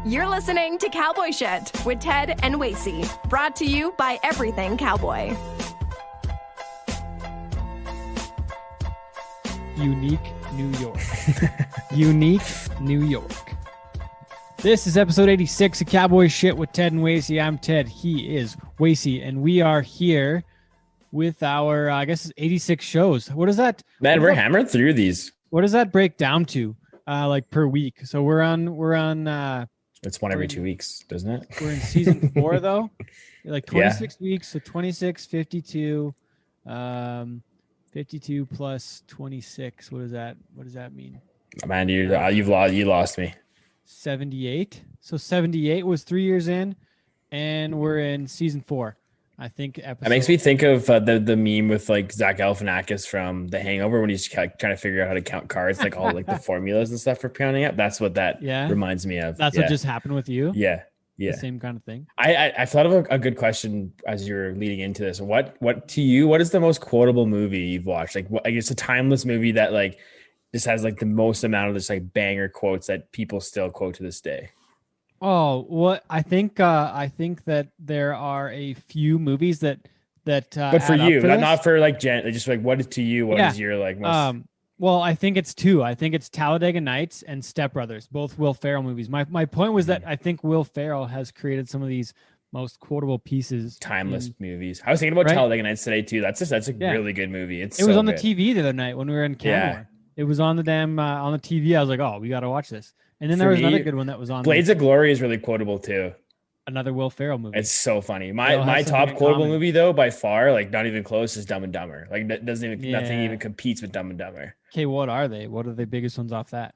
You're listening to Cowboy Shit with Ted and Wacey, brought to you by Everything Cowboy. Unique New York. Unique New York. This is episode 86 of Cowboy Shit with Ted and Wacey. I'm Ted. He is Wacey, and we are here with our, I guess, 86 shows. What is that? Man, we're hammering through these. What does that break down to, like per week? So we're on. It's one every 2 weeks, doesn't it? We're in season 4 though, like 26 weeks. So 26, 52, 52 plus 26. What does that mean? Man, you lost me. 78. So 78 was 3 years in, and we're in season 4. I think It makes me think of the meme with like Zach Galifianakis from The Hangover when he's trying to figure out how to count cards, like all like the formulas and stuff for counting up. That's what that reminds me of. That's what just happened with you. Yeah. The same kind of thing. I thought of a good question as you're leading into this. What to you? What is the most quotable movie you've watched? Like, I guess a timeless movie that like just has like the most amount of just like banger quotes that people still quote to this day. Oh, what I think that there are a few movies that but for you, not for like just like what is to you? What is your like most? Well, I think it's 2. I think it's Talladega Nights and Step Brothers, both Will Ferrell movies. My point was that I think Will Ferrell has created some of these most quotable pieces, timeless movies. I was thinking about Talladega Nights today too. That's a really good movie. It was on the TV the other night when we were in Canada. It was on the damn on the TV. I was like, oh, we got to watch this. And then there was another good one that was on. Blades of Glory is really quotable too. Another Will Ferrell movie. It's so funny. My top quotable movie though, by far, like not even close, is Dumb and Dumber. Like that nothing even competes with Dumb and Dumber. Okay, what are they? What are the biggest ones off that?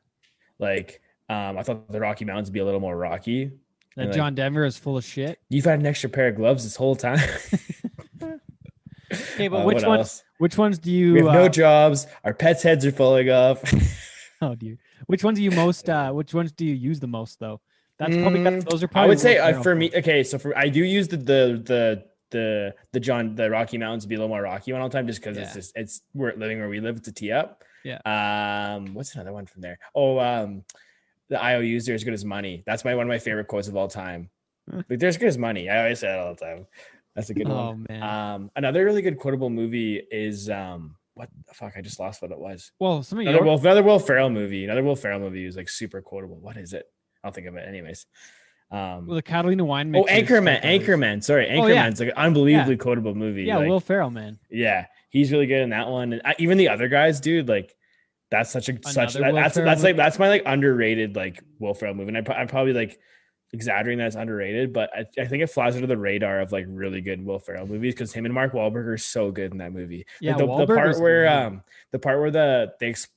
Like, I thought the Rocky Mountains would be a little more rocky. That John Denver is full of shit. You've had an extra pair of gloves this whole time. Okay, but which ones do you? We have no jobs. Our pets' heads are falling off. Oh dear. Which ones do you most? Which ones do you use the most though? That's probably those are probably. I would say for me. Okay, so I do use the Rocky Mountains to be a little more rocky one all the time, just because we're living where we live. It's a tee up. Yeah. What's another one from there? The IOUs are as good as money. That's one of my favorite quotes of all time. Like they're as good as money. I always say that all the time. That's a good one. Oh man. Another really good quotable movie is what the fuck? I just lost what it was. Well, another Will Ferrell movie. Another Will Ferrell movie is like super quotable. What is it? I'll think of it anyways. Well, the Catalina wine. Anchorman. Sorry, Anchorman's like an unbelievably quotable movie. Yeah, like, Will Ferrell, man. Yeah, he's really good in that one. And even the other guys, dude, like that's that's my like underrated like Will Ferrell movie. And I'm probably like exaggerating that it's underrated, but I think it flies under the radar of like really good Will Ferrell movies because him and Mark Wahlberg are so good in that movie. Yeah, like the part where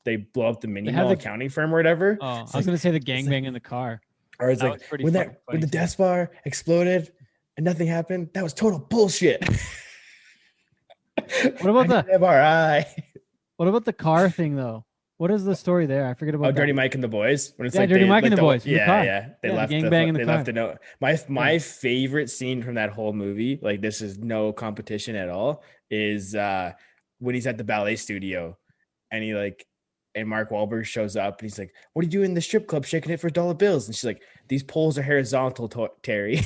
they blow up the mini mall accounting firm or whatever. Oh, I was gonna say the gangbang in the car. Or it's like when the death bar exploded and nothing happened. That was total bullshit. What about the MRI? What about the car thing though? What is the story there? I forget about Dirty Mike and the Boys. When it's Dirty Mike and the Boys. They left the gangbang in the car. Left the note. My favorite scene from that whole movie, like this is no competition at all, is when he's at the ballet studio and Mark Wahlberg shows up and he's like, "What are you doing in the strip club shaking it for dollar bills?" And she's like, "These poles are horizontal, Terry."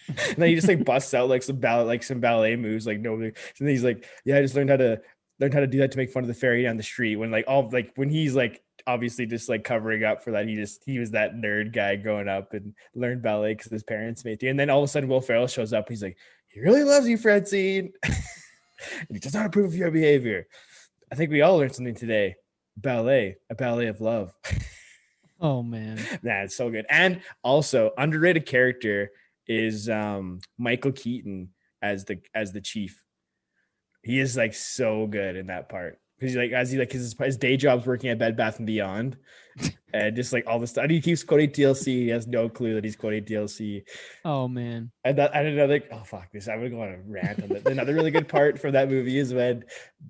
And then he just like busts out like some ballet moves, like nobody. And then he's like, "Yeah, I just learned how to do that to make fun of the fairy down the street." When he's like obviously just like covering up for that, he was that nerd guy growing up and learned ballet because his parents made it. And then all of a sudden Will Ferrell shows up. He's like, "He really loves you, Francine." And he does not approve of your behavior. I think we all learned something today. Ballet, a ballet of love. Oh man. It's so good. And also underrated character is Michael Keaton as the chief. He is like so good in that part because his day job's working at Bed Bath and Beyond, and just like all the stuff. And he keeps quoting TLC. He has no clue that he's quoting TLC. Oh man! And another fuck this. I'm gonna go on a rant on that. Another really good part from that movie is when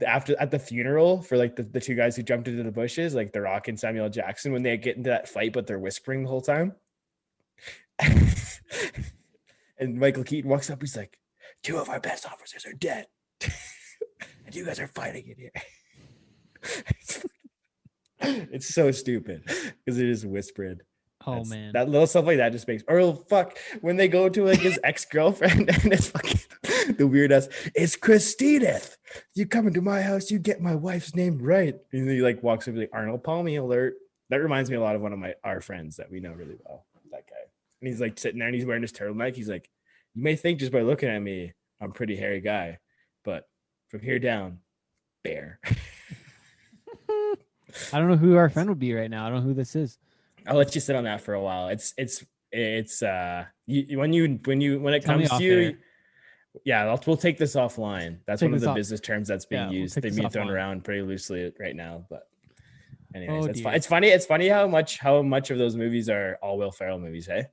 at the funeral for like the two guys who jumped into the bushes, like The Rock and Samuel Jackson, when they get into that fight, but they're whispering the whole time. And Michael Keaton walks up. He's like, "2 of our best officers are dead." And you guys are fighting in here. It's so stupid because it is whispered. Oh man, that little stuff like that just makes, or fuck, when they go to like his ex-girlfriend and it's fucking the weird ass, it's Christineth. You come into my house, you get my wife's name right. And then he like walks over like Arnold Palmy alert. That reminds me a lot of one of our friends that we know really well. That guy. And he's like sitting there and he's wearing his turtleneck. He's like, you may think just by looking at me, I'm a pretty hairy guy, but from here down, bear. I don't know who our friend would be right now. I don't know who this is. I'll let you sit on that for a while. When it comes to you, yeah, we'll take this offline. That's one of the business terms that's being used. They're being thrown around pretty loosely right now, but anyways, it's funny. It's funny how much of those movies are all Will Ferrell movies, hey?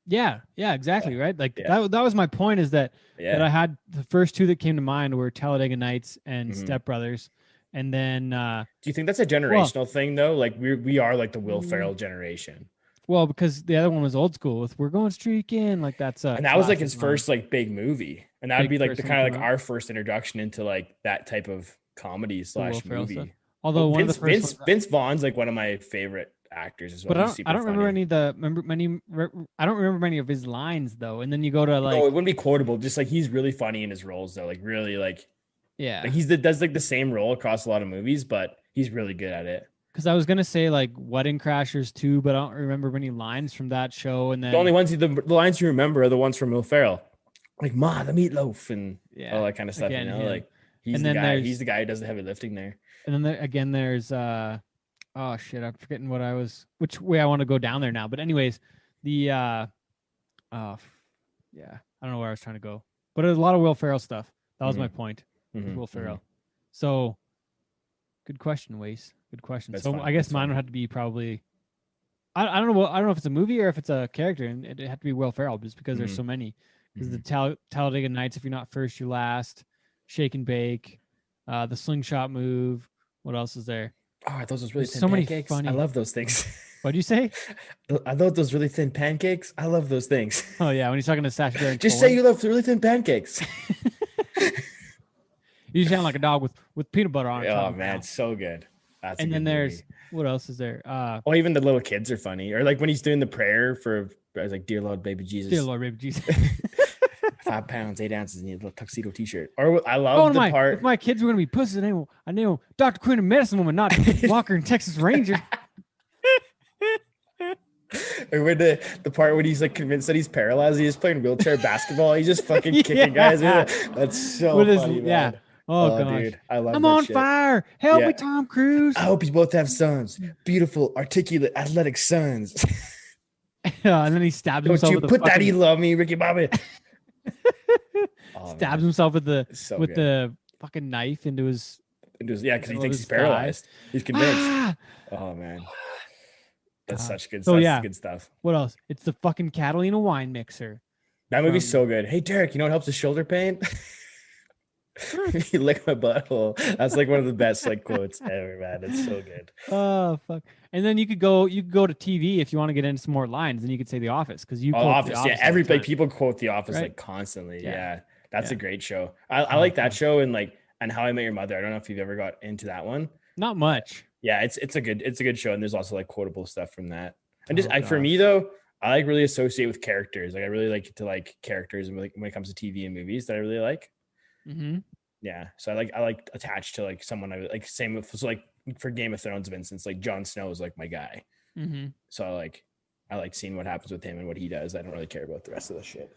Yeah, exactly, right? Like that was my point, is that I had the first two that came to mind were Talladega Nights and Step Brothers. And then do you think that's a generational thing though? Like we are like the Will Ferrell generation. Well, because the other one was old school with "We're Going Streaking," like that's and that was like his first like big movie, and that would be like the kind of like our first introduction into like that type of comedy / movie. Although Vince Vaughn's like one of my favorite actors as well. But I don't remember I don't remember many of his lines though. And then you go to like, no, it wouldn't be quotable. Just like he's really funny in his roles though, like really like. Yeah, like does like the same role across a lot of movies, but he's really good at it. Because I was gonna say like Wedding Crashers 2, but I don't remember many lines from that show. And then the only ones the lines you remember are the ones from Will Ferrell, like "Ma, the meatloaf" and all that kind of stuff. Again, you know, like he's the guy. He's the guy who does the heavy lifting there. And then there's oh shit, I'm forgetting which way I want to go down there now. But anyways, the I don't know where I was trying to go, but there's a lot of Will Ferrell stuff. That was my point. Will Ferrell. So good question, Wace. Good question. That's so fine. I guess mine would have to be probably I don't know. I don't know if it's a movie or if it's a character, and it had to be Will Ferrell just because there's so many. Because the Talladega Nights, if you're not first, you're last. Shake and Bake, the slingshot move. What else is there? Oh, are those really thin pancakes? Funny... I love those things. What'd you say? I love those really thin pancakes. I love those things. Oh yeah, when he's talking to Sacha Baron Just say you love really thin pancakes. You sound like a dog with peanut butter on it. Oh man, it's so good. That's and then there's movie. What else is there? Even the little kids are funny. Or like when he's doing the prayer for, I was like, "Dear Lord, baby Jesus." Dear Lord, baby Jesus. 5 pounds, 8 ounces, and a little tuxedo T-shirt. Or I love the part. If my kids were gonna be pussies, I name Dr. Quinn, a medicine woman, not Walker and Texas Ranger. Or when the part when he's like convinced that he's paralyzed, he's playing wheelchair basketball. He's just fucking kicking guys. That's so funny, man. Yeah. Oh gosh. Dude, I love I'm on fire. Help me, Tom Cruise. I hope you both have sons. Beautiful, articulate, athletic sons. And then he stabs himself. Don't you put that "you love me," Ricky Bobby. Stabs himself with the fucking knife into his because he thinks he's paralyzed. He's convinced. Oh man. That's such good stuff. That's good stuff. What else? It's the fucking Catalina wine mixer. That movie's so good. Hey Derek, you know what helps with shoulder pain? You lick my butthole. That's like one of the best like quotes ever, man. It's so good. Oh fuck! And then you could go to TV if you want to get into some more lines. Then you could say The Office because you. Office, yeah. Everybody, people quote The Office like constantly. Yeah, that's a great show. I like that show and How I Met Your Mother. I don't know if you've ever got into that one. Not much. Yeah, it's a good show, and there's also like quotable stuff from that. And for me though, I like really associate with characters. Like I really like to like characters, and when it comes to TV and movies that I really like. Mm-hmm. Yeah, so I like attached to like someone I like. Same with like for Game of Thrones, for instance, like Jon Snow is like my guy. Mm-hmm. So I like seeing what happens with him and what he does. I don't really care about the rest of the shit.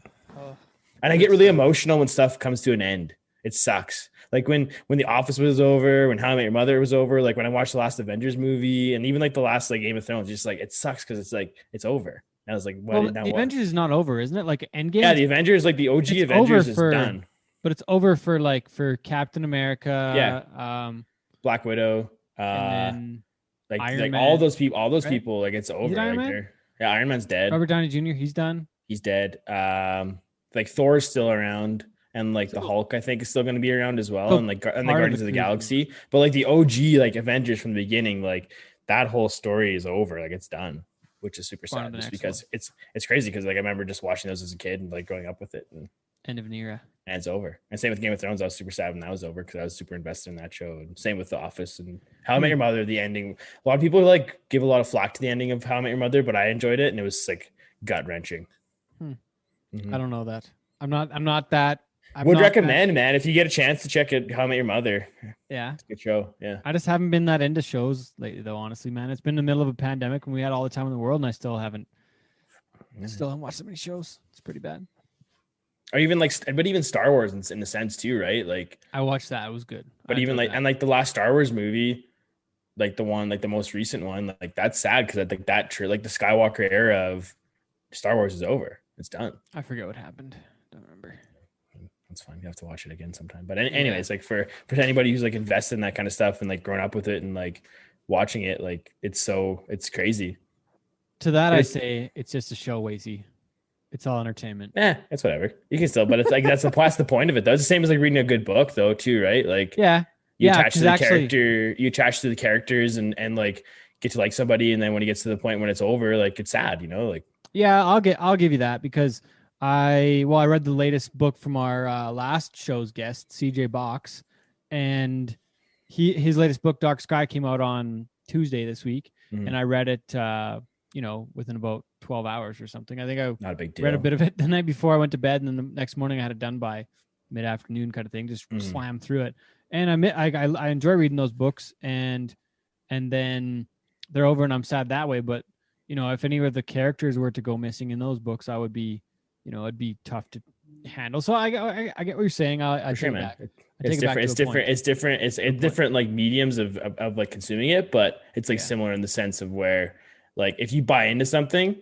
And I get really emotional when stuff comes to an end. It sucks. Like when The Office was over, when How I Met Your Mother was over, like when I watched the last Avengers movie, and even like the last like Game of Thrones, just like it sucks because it's like it's over. And I was like, the Avengers is not over, isn't it? Like Endgame. Yeah, the Avengers, like the OG Avengers, is done. But it's over for Captain America. Yeah. Black Widow. And then Iron Man, all those people, like it's over. Iron Man? Yeah, Iron Man's dead. Robert Downey Jr. He's done. He's dead. Like Thor's still around, and like the Hulk, I think, is still going to be around as well, and the Guardians of the Galaxy. But like the OG, like Avengers from the beginning, like that whole story is over. Like it's done, which is super sad, just because it's crazy. Because like I remember just watching those as a kid and like growing up with it, and End of an era. And it's over. And same with Game of Thrones. I was super sad when that was over because I was super invested in that show. And same with The Office and How I Met Your Mother. The ending. A lot of people like give a lot of flack to the ending of How I Met Your Mother, but I enjoyed it, and it was like gut wrenching. I don't know that. I'm not that. Would recommend, man, if you get a chance to check it. How I Met Your Mother. Yeah, it's a good show. Yeah. I just haven't been that into shows lately, though. Honestly, man, it's been in the middle of a pandemic, and we had all the time in the world, and I still haven't watched so many shows. It's pretty bad. Or even but even Star Wars in a sense too, right? Like I watched that; it was good. But even like, that. And like the last Star Wars movie, like the one, like the most recent one, like that's sad because I think like the Skywalker era of Star Wars is over. It's done. I forget what happened. Don't remember. That's fine. You have to watch it again sometime. But anyways, like for anybody who's like invested in that kind of stuff and like grown up with it and like watching it, like it's crazy. To that, I say it's just a show, Wacey. It's all entertainment. It's whatever. You can still, but it's like that's the point of it. That's the same as like reading a good book, though, too, right? Like, you attach to the character, you attach to the characters, and like get to like somebody, and then when it gets to the point when it's over, like it's sad, you know? Like, yeah, I'll give you that because I read the latest book from our last show's guest, CJ Box, and his latest book, Dark Sky, came out on Tuesday this week, and I read it, within about 12 hours or something. I think I not a big deal. Read a bit of it the night before I went to bed, and then the next morning I had it done by mid-afternoon kind of thing, just slam through it. And I enjoy reading those books, and then they're over and I'm sad that way. But, if any of the characters were to go missing in those books, I would be, it'd be tough to handle. So I get what you're saying. I take it back. It's different. It's different like mediums of like consuming it, but it's like similar in the sense of where like if you buy into something,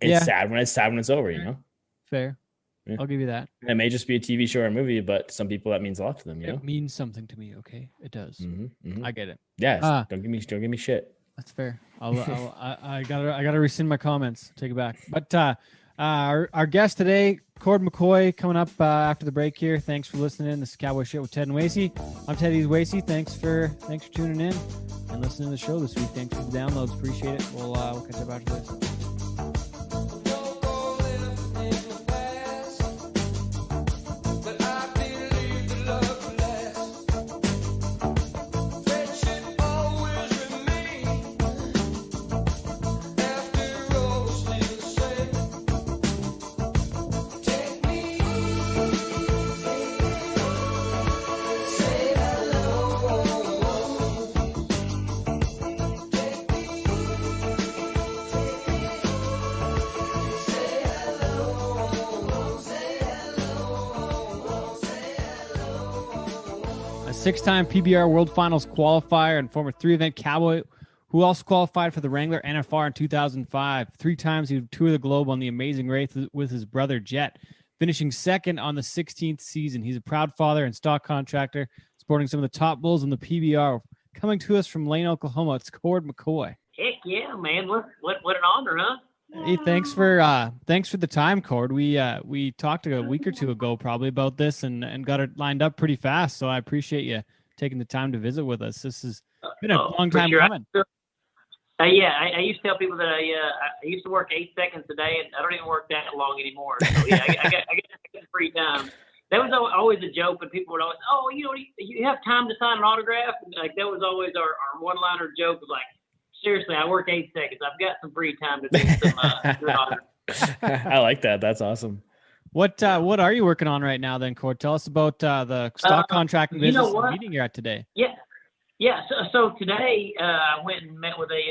it's sad when it's over, Fair. Yeah. I'll give you that. And it may just be a TV show or a movie, but some people that means a lot to them, It means something to me, okay? It does. I get it. Yes. Don't give me shit. That's fair. I gotta rescind my comments. Take it back. But our guest today, Cord McCoy, coming up after the break here. Thanks for listening. This is Cowboy Shit with Ted and Wacey. I'm Ted Wacey. Thanks for tuning in and listening to the show this week. Thanks for the downloads. Appreciate it. We'll catch up after this. Six-time PBR World Finals qualifier and former three-event Cowboy, who also qualified for the Wrangler NFR in 2005. 3 times he would tour the globe on the amazing race with his brother Jet, finishing second on the 16th season. He's a proud father and stock contractor, sporting some of the top bulls in the PBR. Coming to us from Lane, Oklahoma, it's Cord McCoy. Heck yeah, man! What an honor, huh? Hey, thanks for the time, Cord. We talked a week or two ago probably about this and got it lined up pretty fast. So I appreciate you taking the time to visit with us. This has been a long time coming. I used to tell people that I used to work 8 seconds a day, and I don't even work that long anymore. So yeah, I got free time. That was always a joke, but people would always, you have time to sign an autograph? Like that was always our one-liner joke. Was like, seriously, I work 8 seconds. I've got some free time to do some I like that. That's awesome. What are you working on right now then, Cord? Tell us about the stock contracting business meeting you're at today. Yeah. So today I went and met with a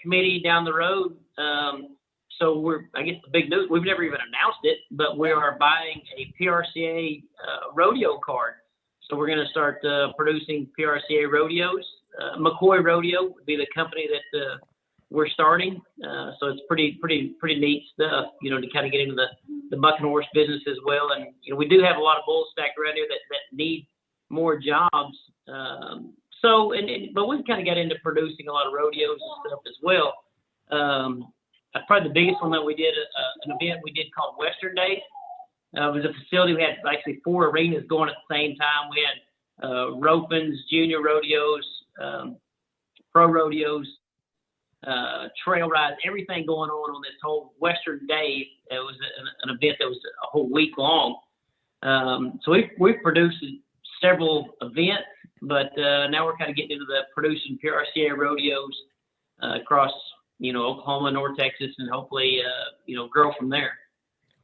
committee down the road. So I guess the big news, we've never even announced it, but we are buying a PRCA rodeo card. So we're going to start producing PRCA rodeos. McCoy Rodeo would be the company that we're starting. So it's pretty neat stuff, to kind of get into the buck and horse business as well. And, we do have a lot of bulls stacked around here that need more jobs. But we kind of got into producing a lot of rodeos and stuff as well. Probably the biggest one that we did, an event we did called Western Days. It was a facility. We had actually 4 arenas going at the same time. We had ropings, junior rodeos, pro rodeos, trail rides, everything going on this whole Western day. It was an event that was a whole week long. So we've produced several events, but now we're kind of getting into the producing PRCA rodeos across, Oklahoma, North Texas, and hopefully, grow from there.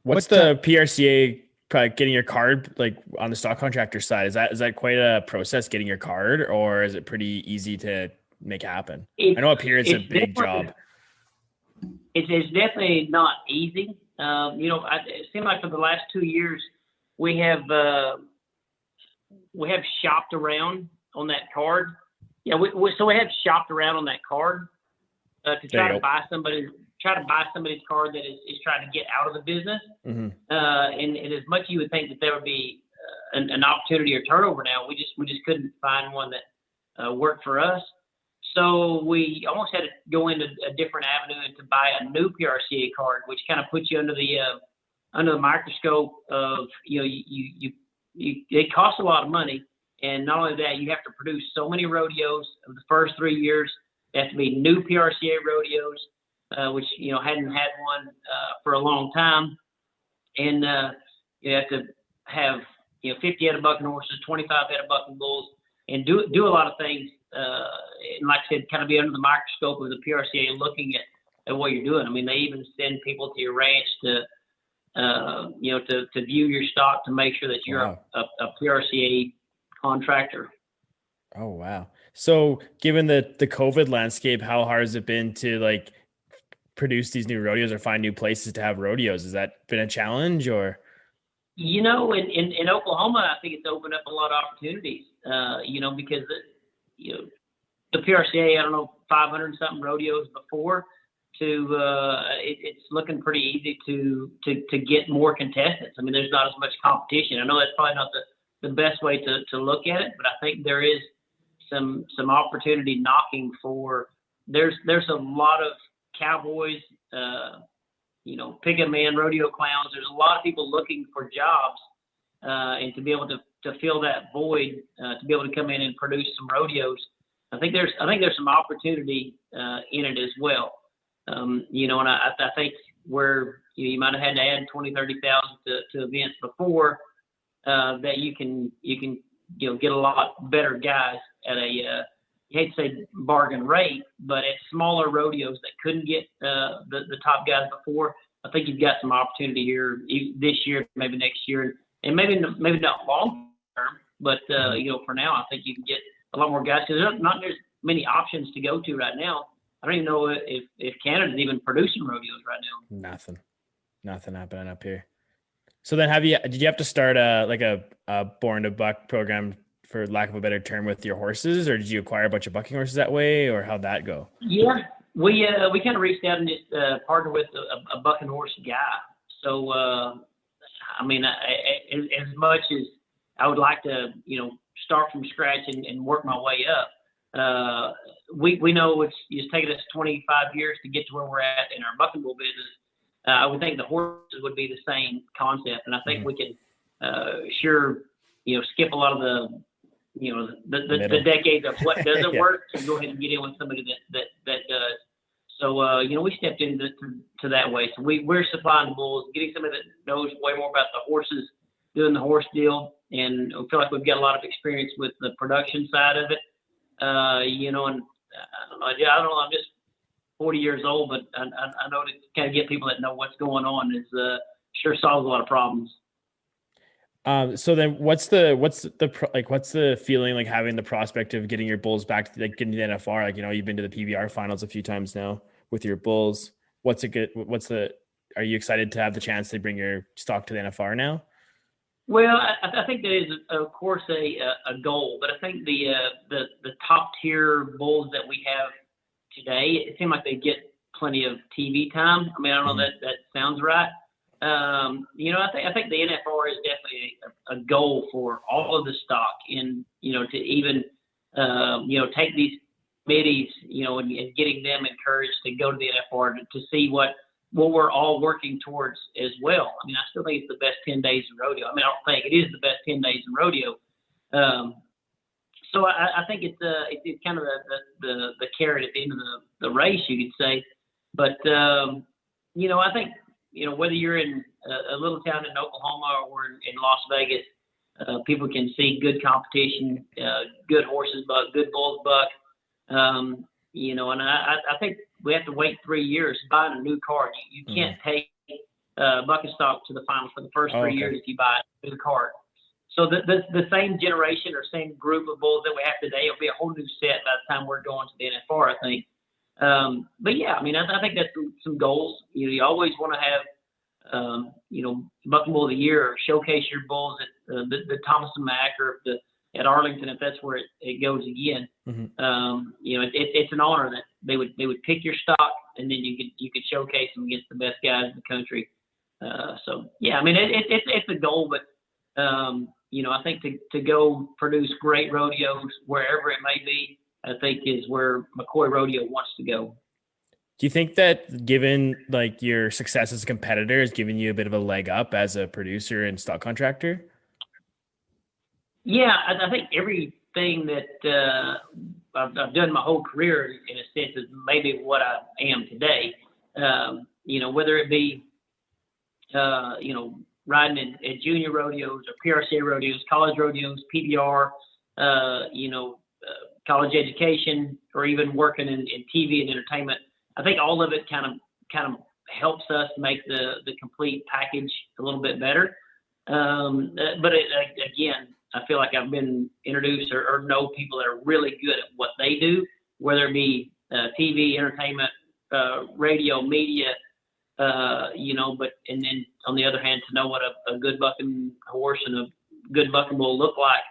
What's the PRCA, probably getting your card, like on the stock contractor side? Is that quite a process getting your card, or is it pretty easy to make happen? I know up here it's a big job. It's definitely not easy. It seemed like for the last 2 years we have shopped around on that card. Yeah, we have shopped around on that card to try to buy somebody's card that is trying to get out of the business. Mm-hmm. And as much as you would think that there would be an opportunity or turnover now, we just couldn't find one that worked for us. So we almost had to go into a different avenue and to buy a new PRCA card, which kind of puts you under the microscope of, it costs a lot of money. And not only that, you have to produce so many rodeos of the first 3 years. They have to be new PRCA rodeos, which, hadn't had one for a long time. And you have to have, 50 head of bucking horses, 25 head of bucking bulls, and do a lot of things. And like I said, kind of be under the microscope of the PRCA looking at what you're doing. I mean, they even send people to your ranch to view your stock to make sure that you're a PRCA contractor. Oh, wow. So given the COVID landscape, how hard has it been to produce these new rodeos or find new places to have rodeos? Has that been a challenge or? In Oklahoma, I think it's opened up a lot of opportunities, because the PRCA, I don't know, 500 something rodeos before it's looking pretty easy to get more contestants. I mean, there's not as much competition. I know that's probably not the best way to look at it, but I think there is some opportunity knocking for, there's a lot of cowboys, pick-up man, rodeo clowns. There's a lot of people looking for jobs, and to be able to fill that void, to be able to come in and produce some rodeos. I think there's some opportunity in it as well. And I think where you might have had to add 20, 30,000 to events before, that you can get a lot better guys at a you hate to say bargain rate, but at smaller rodeos that couldn't get the top guys before. I think you've got some opportunity here this year, maybe next year, and maybe not long term, but for now, I think you can get a lot more guys because there's not as many options to go to right now. I don't even know if Canada's even producing rodeos right now. Nothing happening up here. So then did you have to start a Born to Buck program, for lack of a better term, with your horses, or did you acquire a bunch of bucking horses that way, or how'd that go? Yeah, we kind of reached out and just partnered with a bucking horse guy. So, as much as I would like to, start from scratch and work my way up, we know it's taken us 25 years to get to where we're at in our bucking bull business. I would think the horses would be the same concept, and I think we can skip a lot of the decades of what doesn't work and go ahead and get in with somebody that does. So we stepped into that way. So we're supplying the bulls, getting somebody that knows way more about the horses, doing the horse deal, and I feel like we've got a lot of experience with the production side of it. And I don't know, I'm just 40 years old, but I know to kind of get people that know what's going on is sure solves a lot of problems. So then what's the feeling like having the prospect of getting your bulls back to getting to the NFR? You've been to the PBR finals a few times now with your bulls. Are you excited to have the chance to bring your stock to the NFR now? Well, I think that is, of course, a goal, but I think the top tier bulls that we have today, it seems like they get plenty of TV time. I mean, I don't know that sounds right. I think the NFR is definitely a goal for all of the stock, and to even take these committees, and getting them encouraged to go to the NFR to see what we're all working towards as well. I mean, I still think it's the best 10 days in rodeo. I mean, I don't think it is the best 10 days in rodeo. So I think it's kind of the carrot at the end of the race, you could say. But I think whether you're in a little town in Oklahoma or in Las Vegas, people can see good competition, good horses buck, good bulls buck. And I think we have to wait 3 years buying a new card. You can't take bucking stock to the finals for the first 3 years if you buy a new card. So the same generation or same group of bulls that we have today will be a whole new set by the time we're going to the NFR, I think. But yeah, I mean, I think that's some goals. You always want to have, Bucking Bull of the Year, or showcase your bulls at the Thomas and Mack or at Arlington, if that's where it goes again. It's an honor that they would pick your stock, and then you could showcase them against the best guys in the country. So yeah, I mean, it's a goal, but I think to go produce great rodeos wherever it may be, I think is where McCoy Rodeo wants to go. Do you think that given like your success as a competitor has given you a bit of a leg up as a producer and stock contractor? Yeah, I think everything that I've done my whole career, in a sense, is maybe what I am today. Whether it be, riding at junior rodeos or PRCA rodeos, college rodeos, PBR, college education, or even working in TV and entertainment. I think all of it kind of helps us make the complete package a little bit better. But again, I feel like I've been introduced or know people that are really good at what they do, whether it be TV, entertainment, radio, media, and then on the other hand, to know what a good bucking horse and a good bucking bull look like,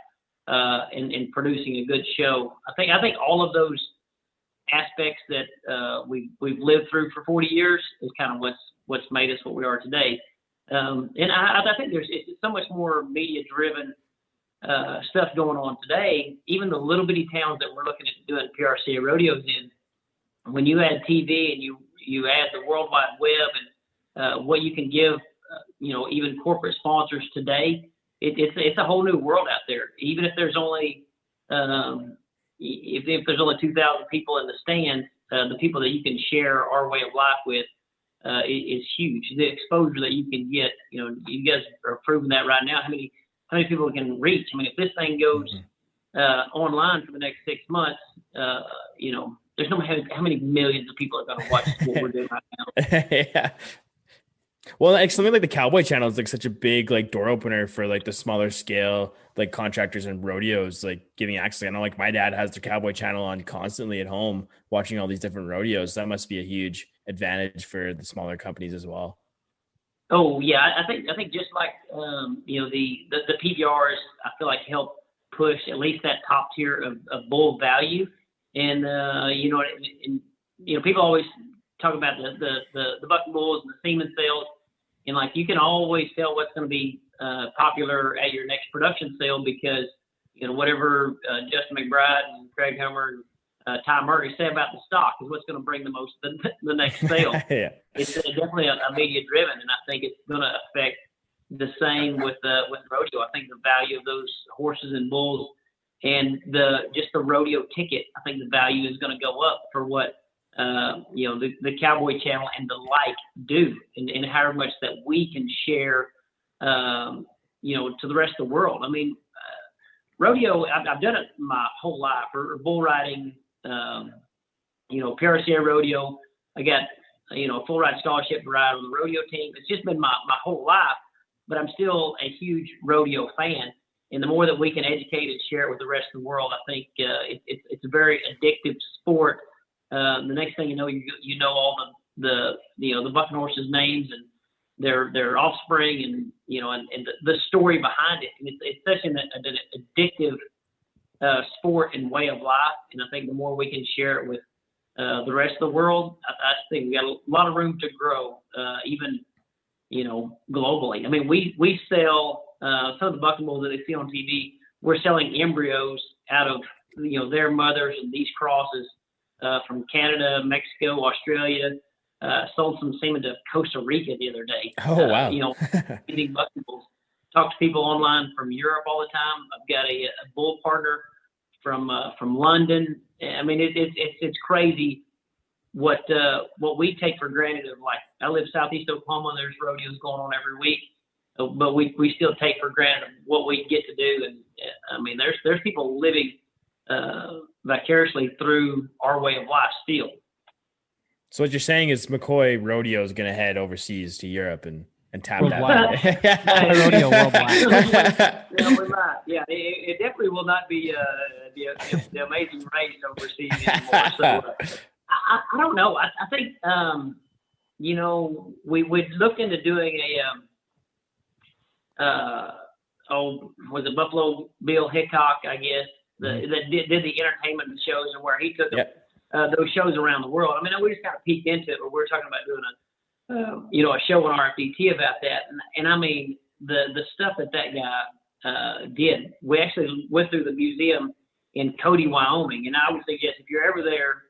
and producing a good show. I think all of those aspects that we've lived through for 40 years is kind of what's made us what we are today. And I think it's so much more media driven stuff going on today. Even the little bitty towns that we're looking at doing PRCA rodeos in, when you add TV and you add the World Wide Web and what you can give, even corporate sponsors today, it's a whole new world out there. Even if there's only if there's only 2,000 people in the stand, the people that you can share our way of life with is huge. The exposure that you can get, you guys are proving that right now. How many people we can reach? I mean, if this thing goes online for the next 6 months, there's no how many millions of people are going to watch what we're doing right now. Yeah. Well, like something like the Cowboy channel is like such a big like door opener for like the smaller scale like contractors and rodeos, like giving access. I know like my dad has the Cowboy channel on constantly at home watching all these different rodeos. That must be a huge advantage for the smaller companies as well. Oh yeah, I think just like the PBRs, I feel like help push at least that top tier of bull value, and people always talk about the bucking bulls and the semen sales, and like you can always tell what's going to be popular at your next production sale because whatever Justin McBride and Craig Hummer and Ty Murray say about the stock is what's going to bring the most the next sale. Yeah. It's definitely a media driven, and I think it's going to affect the same with rodeo. I think the value of those horses and bulls and the rodeo ticket, I think the value is going to go up for what the Cowboy channel and the like do, and however much that we can share to the rest of the world. I mean, rodeo, I've done it my whole life, or bull riding, PRCA rodeo. I got a full ride scholarship to ride on the rodeo team. It's just been my whole life, but I'm still a huge rodeo fan. And the more that we can educate and share it with the rest of the world, I think it's a very addictive sport. The next thing you know, you know all the bucking horses' names and their offspring, and and the story behind it. And it's such an addictive sport and way of life. And I think the more we can share it with the rest of the world, I think we got a lot of room to grow, even globally. I mean, we sell some of the bucking bulls that they see on TV. We're selling embryos out of their mothers and these crosses from Canada, Mexico, Australia. Sold some semen to Costa Rica the other day. Oh wow! Eating bucking bulls. Talk to people online from Europe all the time. I've got a bull partner from London. I mean, it's crazy what we take for granted. Of like, I live southeast Oklahoma, and there's rodeos going on every week, but we still take for granted what we get to do. And I mean, there's people living vicariously through our way of life still. So what you're saying is McCoy Rodeo is going to head overseas to Europe and tap worldwide. that. Rodeo worldwide. Yeah, we might. Yeah, it definitely will not be the Amazing Race overseas anymore. So I don't know. I think we looked into doing was it Buffalo Bill Hickok, I guess, that did the entertainment shows, and where he took those shows around the world. I mean, we just kind of peeked into it, but we were talking about doing a show on RFDT about that. And I mean, the stuff that guy did. We actually went through the museum in Cody, Wyoming, and I would suggest if you're ever there,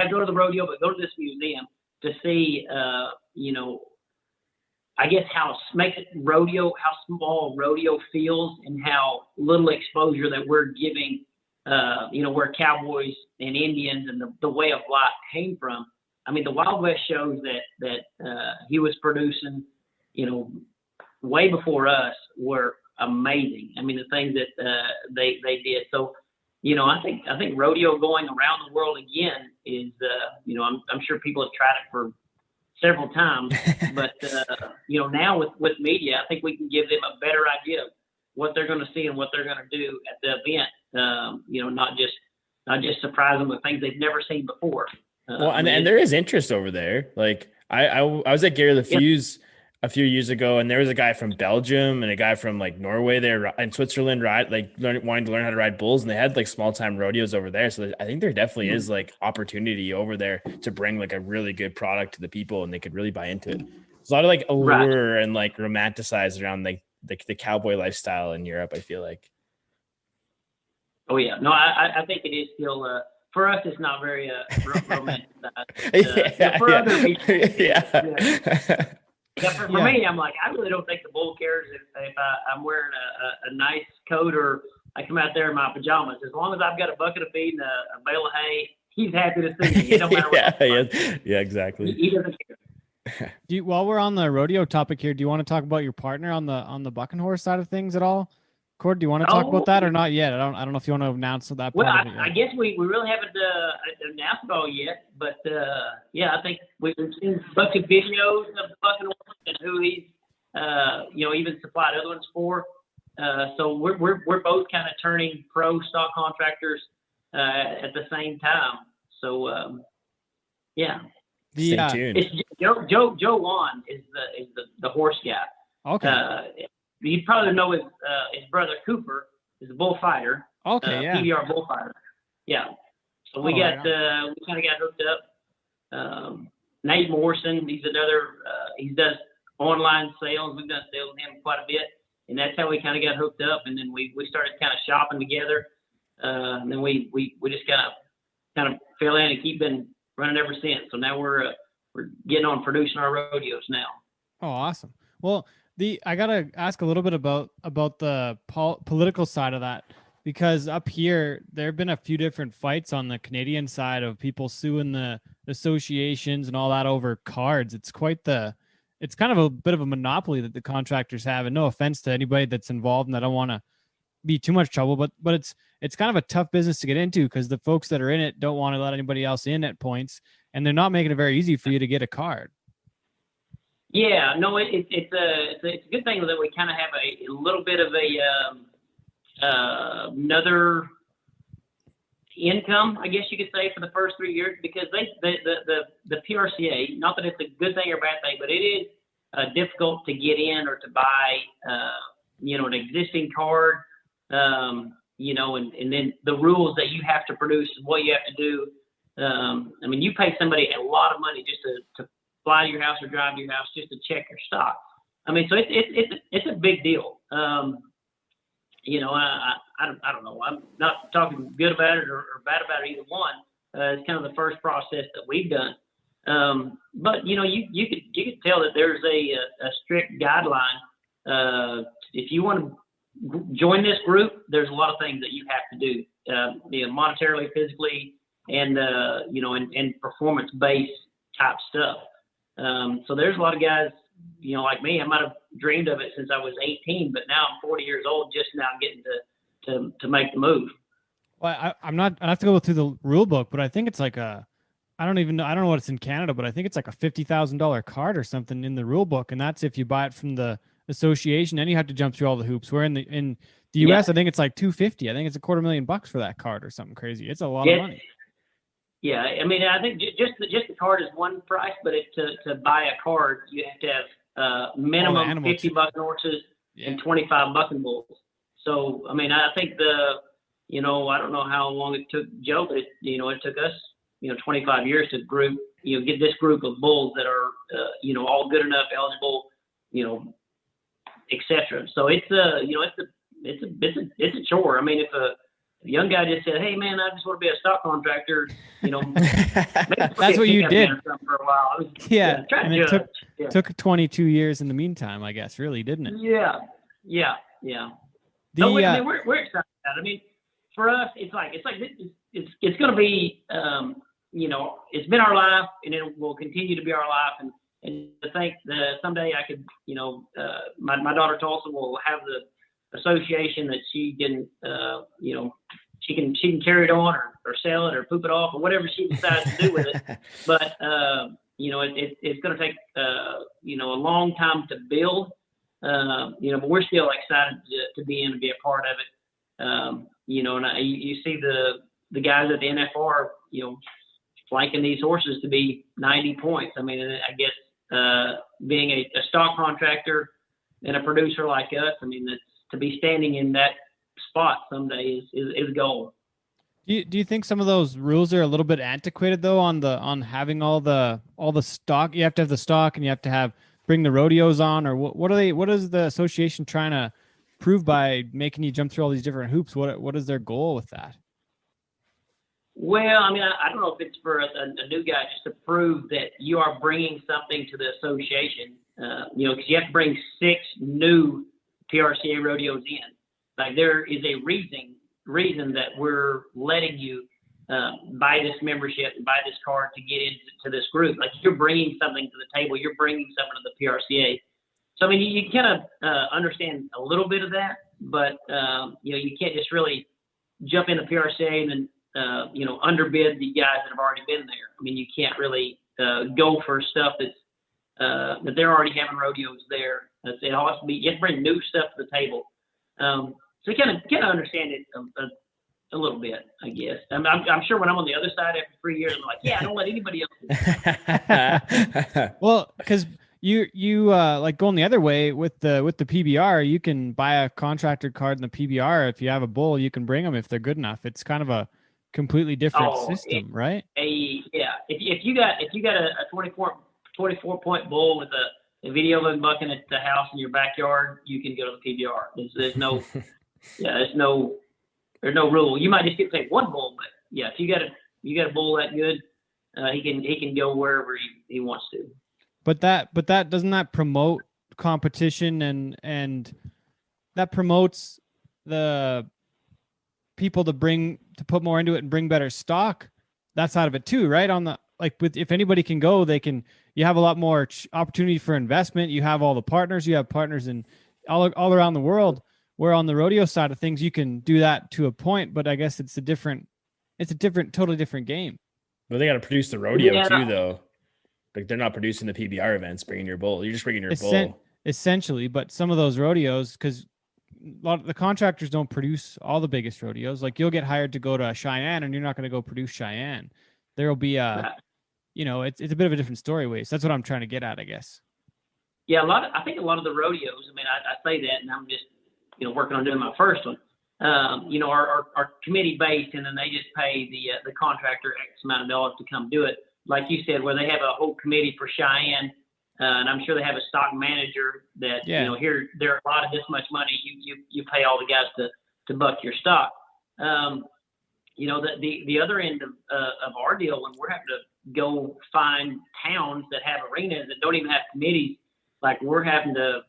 go to the rodeo, but go to this museum to see, I guess how small rodeo feels, and how little exposure that we're giving, where cowboys and Indians and the way of life came from. I mean, the Wild West shows that he was producing, way before us were amazing. I mean, the things that they did. So, I think rodeo going around the world again is, I'm sure people have tried it for several times, but now with media, I think we can give them a better idea of what they're going to see and what they're going to do at the event. Not just surprise them with things they've never seen before. Well, and there is interest over there. Like I was at Gary LeFew's a few years ago, and there was a guy from Belgium and a guy from like Norway there and Switzerland wanting to learn how to ride bulls, and they had like small time rodeos over there. So I think there definitely is like opportunity over there to bring like a really good product to the people, and they could really buy into it. There's a lot of like allure and like romanticize around like the cowboy lifestyle in Europe, I feel like. Oh yeah, no, I think it is still for us. It's not very romantic. For other people, for me, I'm like, I really don't think the bull cares if I'm wearing a nice coat or I come out there in my pajamas. As long as I've got a bucket of feed and a bale of hay, he's happy to see me. It don't matter what. Yeah, exactly. He doesn't care. While we're on the rodeo topic here, do you want to talk about your partner on the bucking horse side of things at all? Cord, do you want to talk about that or not yet? I don't know if you want to announce that. Well, I guess we really haven't announced it all yet, but I think we've seen a bunch of videos of bucking horse and who he's even supplied other ones for. So we're both kind of turning pro stock contractors at the same time. So stay tuned. It's Joe Wan is the horse guy. Okay. You probably know his brother Cooper is a bullfighter. Okay, PBR bullfighter. Yeah. So we kind of got hooked up. Nate Morrison, he's another. He does online sales. We've done sales with him quite a bit, and that's how we kind of got hooked up. And then we started kind of shopping together. And then we just kind of fell in and keep been running ever since. So now we're getting on producing our rodeos now. Oh, awesome. Well, I gotta ask a little bit about the political side of that, because up here there have been a few different fights on the Canadian side of people suing the associations and all that over cards. It's kind of a bit of a monopoly that the contractors have, and no offense to anybody that's involved, and I don't want to be too much trouble, but it's kind of a tough business to get into because the folks that are in it don't want to let anybody else in at points, and they're not making it very easy for you to get a card. Yeah, no, it's a good thing that we kind of have a little bit of another income, I guess you could say, for the first 3 years, because the PRCA, not that it's a good thing or bad thing, but it is difficult to get in or to buy, an existing card, and then the rules that you have to produce and what you have to do. I mean, you pay somebody a lot of money just to fly to your house or drive to your house just to check your stock. I mean, so it's a big deal. I don't know. I'm not talking good about it or bad about it, either one. It's kind of the first process that we've done. But you could tell that there's a strict guideline. If you want to join this group, there's a lot of things that you have to do, monetarily, physically, and and performance-based type stuff. So there's a lot of guys, like me. I might have dreamed of it since I was 18, but now I'm 40 years old, just now getting to make the move. Well, I have to go through the rule book, but I think it's like I don't know what it's in Canada, but I think it's like a $50,000 card or something in the rule book, and that's if you buy it from the association, and you have to jump through all the hoops. Where in the US, I think it's like $250,000. I think it's $250,000 for that card or something crazy. It's a lot of money. Yeah, I mean, I think just the card is one price, but to buy a card, you have to have minimum 50 bucking horses and 25 bucking bulls. So, I mean, I think I don't know how long it took Joe, but it took us 25 years to get this group of bulls that are all good enough, eligible, etc. So it's a chore. I mean, if a young guy just said, "Hey man, I just want to be a stock contractor," that's what you did for a while. And it took 22 years in the meantime, I guess, really, didn't it? Yeah. So we're excited about it. I mean, for us, it's going to be, it's been our life, and it will continue to be our life. And to think that someday I could, my daughter Tulsa will have the association that she can, she can carry it on or sell it or poop it off or whatever she decides to do with it. But it's going to take a long time to build. But we're still excited to be in and be a part of it. And you see the guys at the NFR, flanking these horses to be 90 points. I mean, I guess being a stock contractor and a producer like us, I mean, that's to be standing in that spot someday is a goal. Do you think some of those rules are a little bit antiquated though on having all the stock? You have to have the stock and you have to bring the rodeos on, or what is the association trying to prove by making you jump through all these different hoops? What is their goal with that? Well, I mean, I don't know if it's for a new guy just to prove that you are bringing something to the association, because you have to bring 6 new PRCA rodeos in. Like there is a reason that we're letting you buy this membership and buy this card to get into this group. Like you're bringing something to the table. You're bringing something to the PRCA. So, I mean, you kind of understand a little bit of that, but, you can't just really jump in the PRCA and then, underbid the guys that have already been there. I mean, you can't really go for stuff that's that they're already having rodeos there. It all has to be, you have to bring new stuff to the table. So you kind of understand it a little bit, I guess. I'm sure when I'm on the other side after 3 years, I'm like, yeah, don't let anybody else. Well, because you like going the other way with the PBR, you can buy a contractor card in the PBR. If you have a bull, you can bring them if they're good enough. It's kind of a completely different system, right? If you got a 24 point bull with a video of bucking at the house in your backyard, you can go to the PBR. There's no there's no rule. You might just get to take one bull, but yeah, if you got a bull that good, he can go wherever he wants to. But that doesn't that promote competition and that promotes the people to put more into it and bring better stock. That side of it too, right? If anybody can go, you have a lot more opportunity for investment. You have all the partners. You have partners in all around the world. Where on the rodeo side of things, you can do that to a point, but I guess it's a totally different game. Well, they got to produce the rodeo too, though. Like they're not producing the PBR events, bringing your bull. You're just bringing your bull. Essentially, but some of those rodeos, because a lot of the contractors don't produce all the biggest rodeos. Like you'll get hired to go to Cheyenne, and you're not going to go produce Cheyenne. There will be it's a bit of a different story, Wace. That's what I'm trying to get at, I guess. Yeah, I think a lot of the rodeos. I mean, I say that, and I'm just working on doing my first one. Are committee based, and then they just pay the contractor X amount of dollars to come do it. Like you said, where they have a whole committee for Cheyenne, and I'm sure they have a stock manager that here they're allotted this much money. You pay all the guys to buck your stock. The other end of our deal, when we're having to go find towns that have arenas that don't even have committees, like we're having to,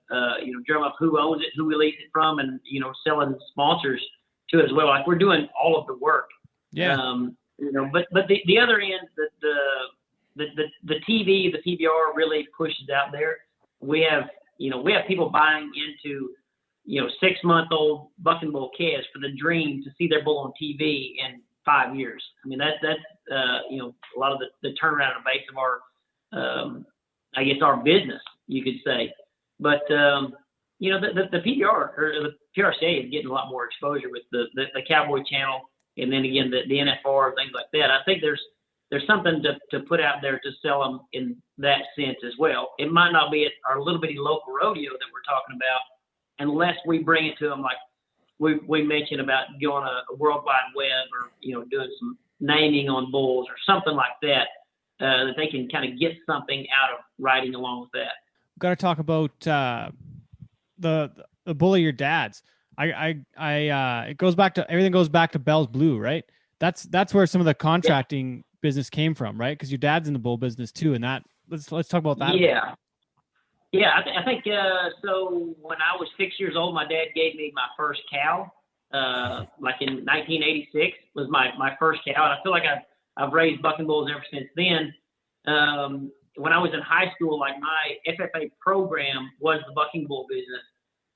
drum up who owns it, who we lease it from, and, selling sponsors to it as well. Like we're doing all of the work. Yeah. But the other end, the TV, the PBR really pushes out there. We have people buying into, 6-month-old bucking bull calves for the dream to see their bull on TV in 5 years. I mean, that's a lot of the turnaround and base of our, our business, you could say. But, the PBR or the PRCA is getting a lot more exposure with the Cowboy channel. And then again, the NFR, things like that. I think there's something to put out there to sell them in that sense as well. It might not be at our little bitty local rodeo that we're talking about, unless we bring it to them like we mentioned about going a World Wide Web or, doing some naming on bulls or something like that, that they can kind of get something out of riding along with that. We've got to talk about the bull of your dad's. It goes back to everything goes back to Bell's Blue, right? That's where some of the contracting business came from, right? Because your dad's in the bull business too, and that let's talk about that. Yeah. Yeah, I think so. When I was 6 years old, my dad gave me my first cow. Like in 1986 was my first cow, and I feel like I've raised bucking bulls ever since then. When I was in high school, like my FFA program was the bucking bull business.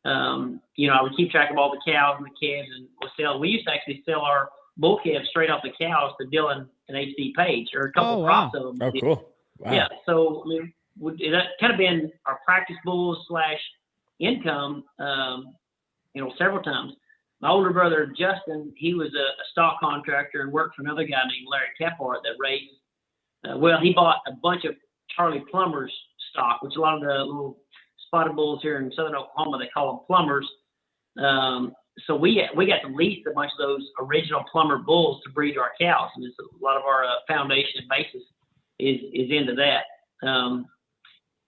I would keep track of all the cows and the calves, and we used to actually sell our bull calves straight off the cows to Dylan and HD Page, or a couple crops of them. Oh, cool. Wow. Yeah. So, I mean, that kind of been our practice bulls / income, several times. My older brother, Justin, he was a stock contractor and worked for another guy named Larry Kephart that raised, he bought a bunch of Charlie Plummer's stock, which a lot of the little spotted bulls here in southern Oklahoma, they call them plumbers. So we got to lease a bunch of those original plumber bulls to breed our cows, and it's a lot of our foundation and basis is into that.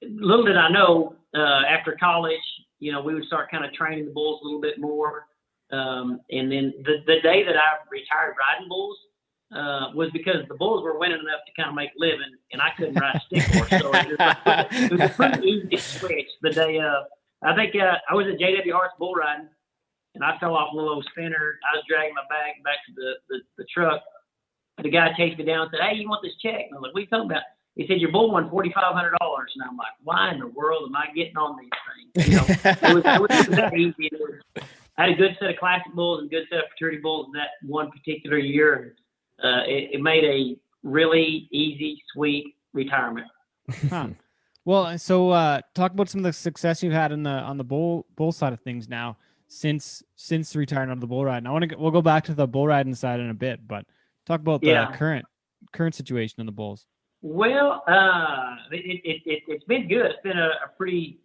Little did I know, after college, we would start kind of training the bulls a little bit more. And then the day that I retired riding bulls was because the bulls were winning enough to kind of make a living, and I couldn't ride a stick horse. So it was a pretty easy switch. The day I think I was at J.W. Hart's bull riding, and I fell off a little old spinner. I was dragging my bag back to the truck. The guy chased me down and said, "Hey, you want this check?" And I was like, "What are you talking about?" He said, "Your bull won $4,500. And I'm like, "Why in the world am I getting on these things?" It was that easy. I had a good set of classic bulls and a good set of futurity bulls that one particular year. It made a really easy, sweet retirement. Huh. Well, so talk about some of the success you've had on the bull side of things now since retiring on the bull ride. And we'll go back to the bull riding side in a bit, but talk about the current situation on the bulls. Well, it's been good. It's been a pretty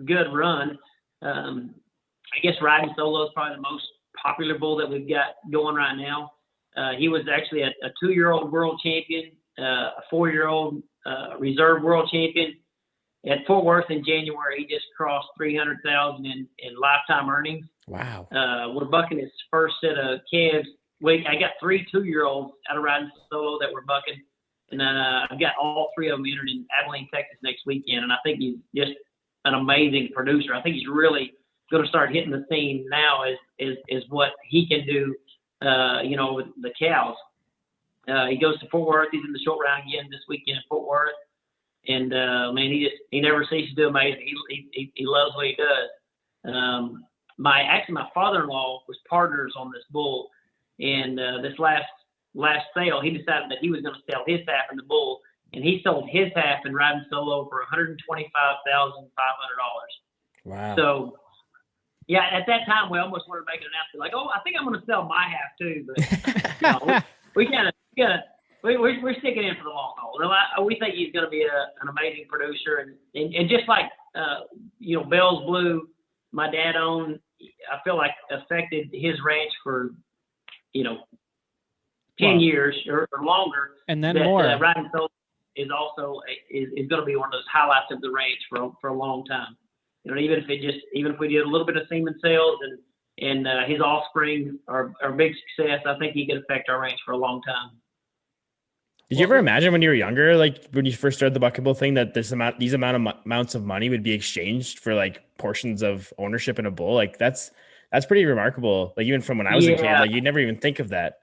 good run. I guess riding solo is probably the most popular bull that we've got going right now. He was actually a 2-year-old world champion, a 4-year-old reserve world champion. At Fort Worth in January, he just crossed $300,000 in lifetime earnings. Wow. We're bucking his first set of calves. I got 3 2-year-olds out of riding solo that we're bucking. And I've got all 3 of them entered in Abilene, Texas next weekend. And I think he's just an amazing producer. I think he's really going to start hitting the scene now is what he can do, with the cows. He goes to Fort Worth. He's in the short round again this weekend in Fort Worth. And, he never ceases to do amazing. He loves what he does. My father-in-law was partners on this bull. And this last sale, he decided that he was going to sell his half in the bull, and he sold his half in riding solo for $125,500. Wow. So, yeah, at that time, we almost wanted to make an announcement like, "Oh, I think I'm going to sell my half too." But we're sticking in for the long haul. We think he's going to be an amazing producer, and just like Bell's Blue, my dad owned. I feel like affected his ranch for 10 years or longer. And then more. Riding solo is also is going to be one of those highlights of the ranch for a long time. Even if we did a little bit of semen sales and his offspring are big success, I think he could affect our ranch for a long time. Did you ever imagine when you were younger, like when you first started the bucket bull thing, that these amounts of money would be exchanged for like portions of ownership in a bull? Like that's pretty remarkable. Like even from when I was a kid, like you'd never even think of that.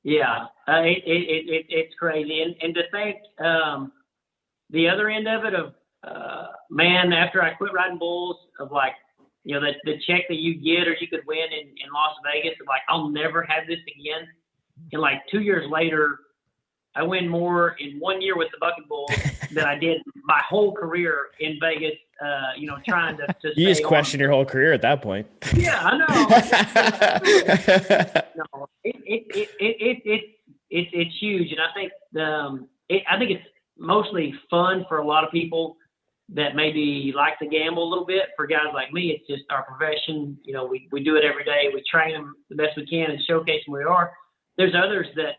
Yeah, it's crazy. And to think the other end of it of, man, after I quit riding bulls, of like, you know, the check that you get or you could win in Las Vegas, of like, I'll never have this again. And like 2 years later, I win more in 1 year with the bucket bull than I did my whole career in Vegas, you know, trying to you just question your whole career at that point. Yeah, I know. No, it's huge. And I think, I think it's mostly fun for a lot of people that maybe like to gamble a little bit. For guys like me, it's just our profession. You know, we do it every day. We train them the best we can and showcase them where we are. There's others that,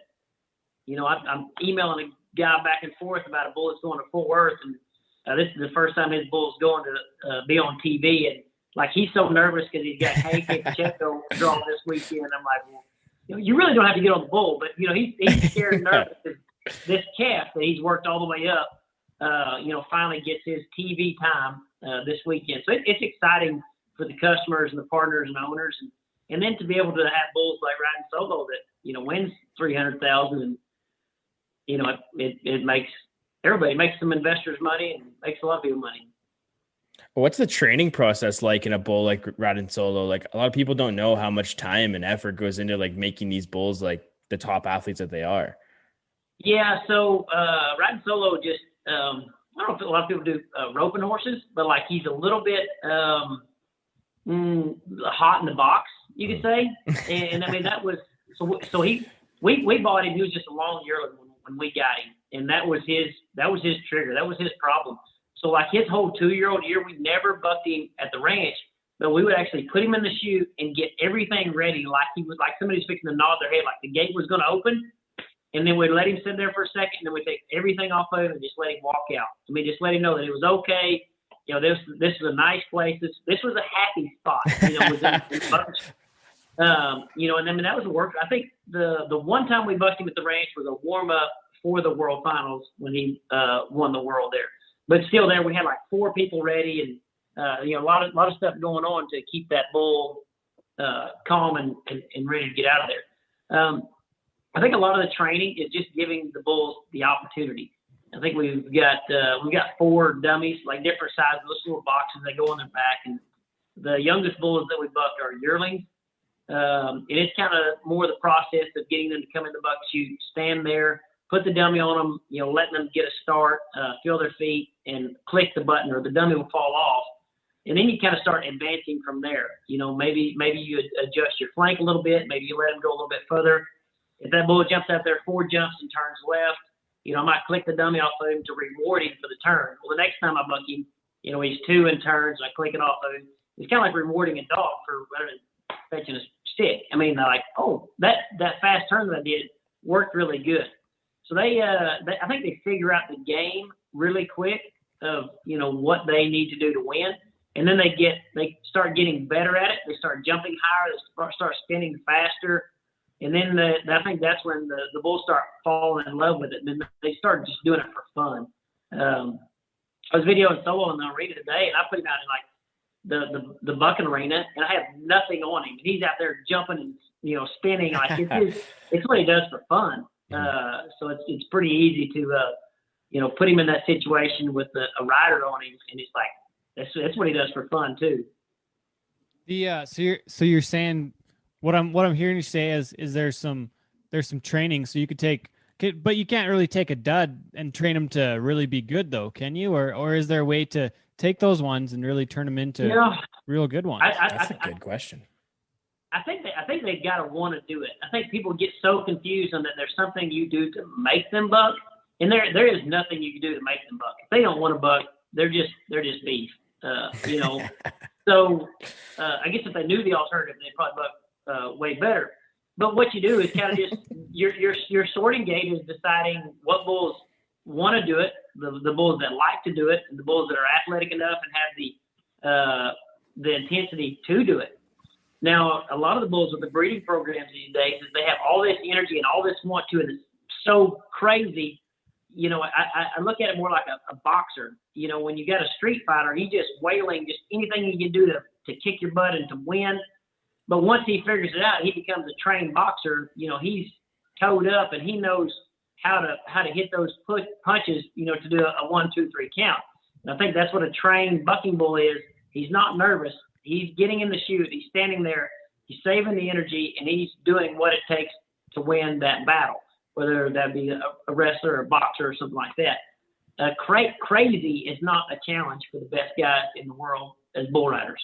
you know, I'm emailing a guy back and forth about a bull that's going to Fort Worth, and this is the first time his bull's going to be on TV, and like he's so nervous because he's got Hank and Pacheco draw this weekend. I'm like, well, you know, you really don't have to get on the bull, but you know, he's scared and nervous. This calf that he's worked all the way up, you know, finally gets his TV time this weekend. So it's exciting for the customers and the partners and owners, and then to be able to have bulls like Riding Solo that, you know, wins $300,000, and you know, it makes everybody, makes some investors money and makes a lot of people money. What's the training process like in a bull like Riding Solo? Like a lot of people don't know how much time and effort goes into like making these bulls like the top athletes that they are. Yeah, so Riding Solo just I don't know if a lot of people do roping horses, but like he's a little bit hot in the box, you could say. And I mean that was so we bought him. He was just a long yearling when we got him, and that was his trigger. That was his problem. So like his whole 2-year-old year, we never bucked him at the ranch, but we would actually put him in the chute and get everything ready, like he was like somebody's fixing to nod their head, like the gate was going to open, and then we'd let him sit there for a second, and then we'd take everything off of him and just let him walk out. I mean, just let him know that it was okay. You know, this is a nice place. This was a happy spot. You know, you know, and I mean that was a work. I think the one time we bucked him at the ranch was a warm up for the World Finals when he won the world there. But still, there we had like 4 people ready, and you know, a lot of stuff going on to keep that bull calm and ready to get out of there. I think a lot of the training is just giving the bulls the opportunity. I think we've got 4 dummies, like different sizes, those little boxes that go on their back, and the youngest bulls that we bucked are yearlings. And it's kind of more the process of getting them to come in the buck chute, stand there, put the dummy on them, you know, letting them get a start, feel their feet, and click the button, or the dummy will fall off. And then you kind of start advancing from there. You know, maybe you adjust your flank a little bit, maybe you let them go a little bit further. If that bull jumps out there 4 jumps and turns left, you know, I might click the dummy off of him to reward him for the turn. Well, the next time I buck him, you know, he's 2 and turns, I click it off of him. It's kind of like rewarding a dog for rather than fetching a stick. I mean, they're like, oh, that fast turn that I did worked really good. So they I think they figure out the game really quick of, you know, what they need to do to win. And then they start getting better at it. They start jumping higher. They start spinning faster. And then I think that's when the bulls start falling in love with it. And then they start just doing it for fun. I was videoing Solo in the arena today, and I put him out in like the bucking arena, and I have nothing on him. He's out there jumping and, you know, spinning. Like it's what he does for fun. So it's pretty easy to you know, put him in that situation with a rider on him, and it's like that's what he does for fun too. So you're saying what I'm hearing you say is there's some training, so you could take, but you can't really take a dud and train them to really be good though, can you? Or is there a way to take those ones and really turn them into real good ones? That's a good question. I think they've got to want to do it. I think people get so confused on that there's something you do to make them buck, and there is nothing you can do to make them buck. If they don't want to buck, they're just beef. You know. So I guess if they knew the alternative, they'd probably buck way better. But what you do is kind of just your sorting gate is deciding what bulls want to do it, the bulls that like to do it, and the bulls that are athletic enough and have the intensity to do it. Now, a lot of the bulls with the breeding programs these days is they have all this energy and all this want to, and it's so crazy. You know, I look at it more like a boxer. You know, when you got a street fighter, he's just wailing, just anything he can do to kick your butt and to win. But once he figures it out, he becomes a trained boxer. You know, he's toed up and he knows how to hit those punches, you know, to do a 1, 2, 3 count. And I think that's what a trained bucking bull is. He's not nervous. He's getting in the chute. He's standing there. He's saving the energy, and he's doing what it takes to win that battle, whether that be a wrestler or a boxer or something like that. Crazy is not a challenge for the best guys in the world as bull riders.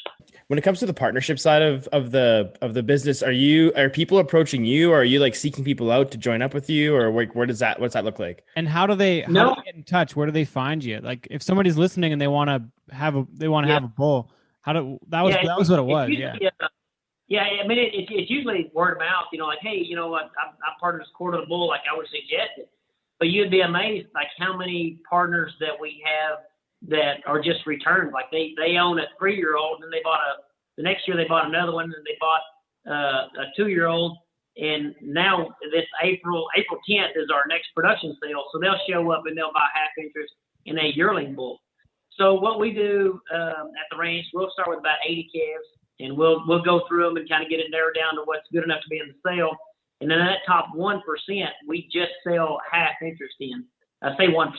When it comes to the partnership side of the business, are people approaching you, or are you like seeking people out to join up with you, or what's that look like? And how do they get in touch? Where do they find you? Like if somebody's listening and they want to have a bull, that was what it was. Yeah, I mean, it's usually word of mouth, you know, like, hey, you know what, I'm partners with Cord bull, like I would suggest it. But you'd be amazed, like, how many partners that we have that are just returned. Like, they own a 3-year-old, and the next year they bought another one, and they bought a 2-year-old. And now this April 10th is our next production sale. So they'll show up and they'll buy half interest in a yearling bull. So what we do at the ranch, we'll start with about 80 calves. And we'll go through them and kind of get it narrowed down to what's good enough to be in the sale. And then that top 1%, we just sell half interest in. I say 1%.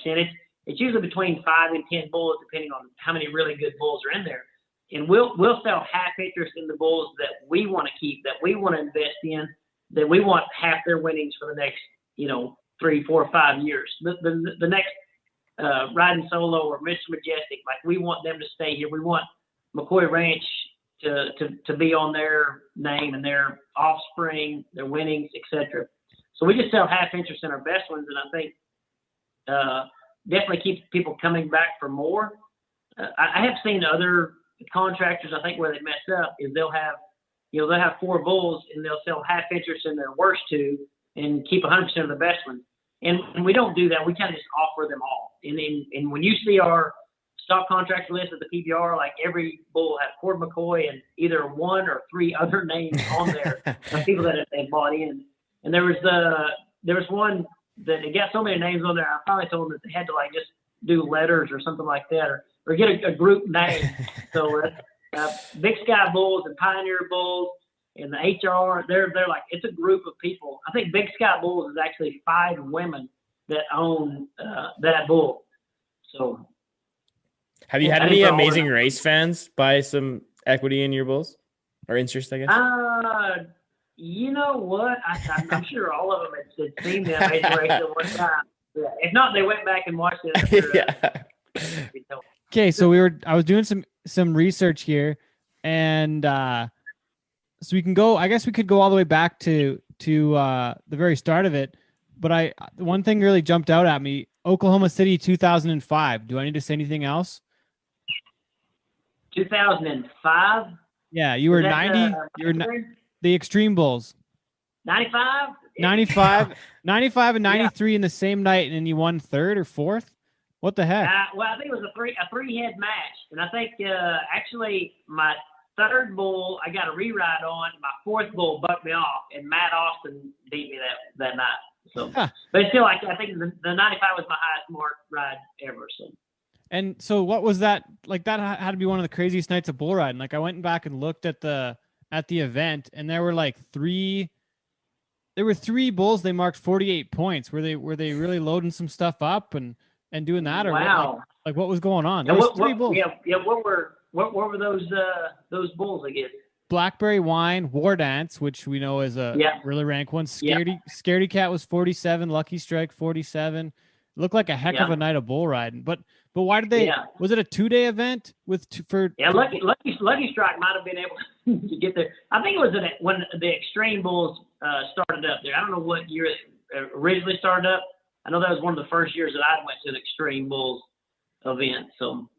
It's usually between 5 and 10 bulls, depending on how many really good bulls are in there. And we'll sell half interest in the bulls that we want to keep, that we want to invest in, that we want half their winnings for the next, 3, 4, 5 years. The next Riding Solo or Mr. Majestic, like, we want them to stay here. We want McCoy Ranch to be on their name and their offspring, their winnings, etc. So we just sell half interest in our best ones, and I think definitely keeps people coming back for more. I have seen other contractors, I think, where they mess up is they'll have 4 bulls and they'll sell half interest in their worst 2 and keep 100% of the best ones. And we don't do that. We kind of just offer them all. And when you see our stock contractor list at the PBR, like, every bull has Cord McCoy and either 1 or 3 other names on there of people that have bought in. And there was one that it got so many names on there. I finally told them that they had to, like, just do letters or something like that, or get a group name. So Big Sky Bulls and Pioneer Bulls and the HR, they're like, it's a group of people. I think Big Sky Bulls is actually 5 women that own that bull. So. Have you had any amazing race fans buy some equity in your bulls or interest, I guess? You know what? I'm sure all of them had seen the amazing race at one time. Yeah. If not, they went back and watched it. After, Okay, so I was doing some research here, and so we can go. I guess we could go all the way back to the very start of it. But one thing really jumped out at me: Oklahoma City, 2005. Do I need to say anything else? 2005. Yeah, you were 90. You were the Extreme Bulls. 95. 95 and 93 in the same night, and then you won 3rd or 4th. What the heck? Well, I think it was a 3-head match, and I think actually my 3rd bull I got a reride on. My 4th bull bucked me off, and Matt Austin beat me that night. So, but still, I think the 95 was my highest mark ride ever. So. And so what was that? Like, that had to be one of the craziest nights of bull riding. Like, I went back and looked at the event, and there were like 3 bulls. They marked 48 points. Were they really loading some stuff up and doing that? Or wow. Like what was going on? There was 3 bulls. Yeah. What were those bulls again? Blackberry Wine, War Dance, which we know is a really rank one. Scaredy Cat was 47. Lucky Strike 47. Looked like a heck of a night of bull riding. But why did they? Yeah. Was it a 2-day event Lucky Strike might have been able to get there. I think it was when the Extreme Bulls started up there. I don't know what year it originally started up. I know that was one of the first years that I went to an Extreme Bulls event. So.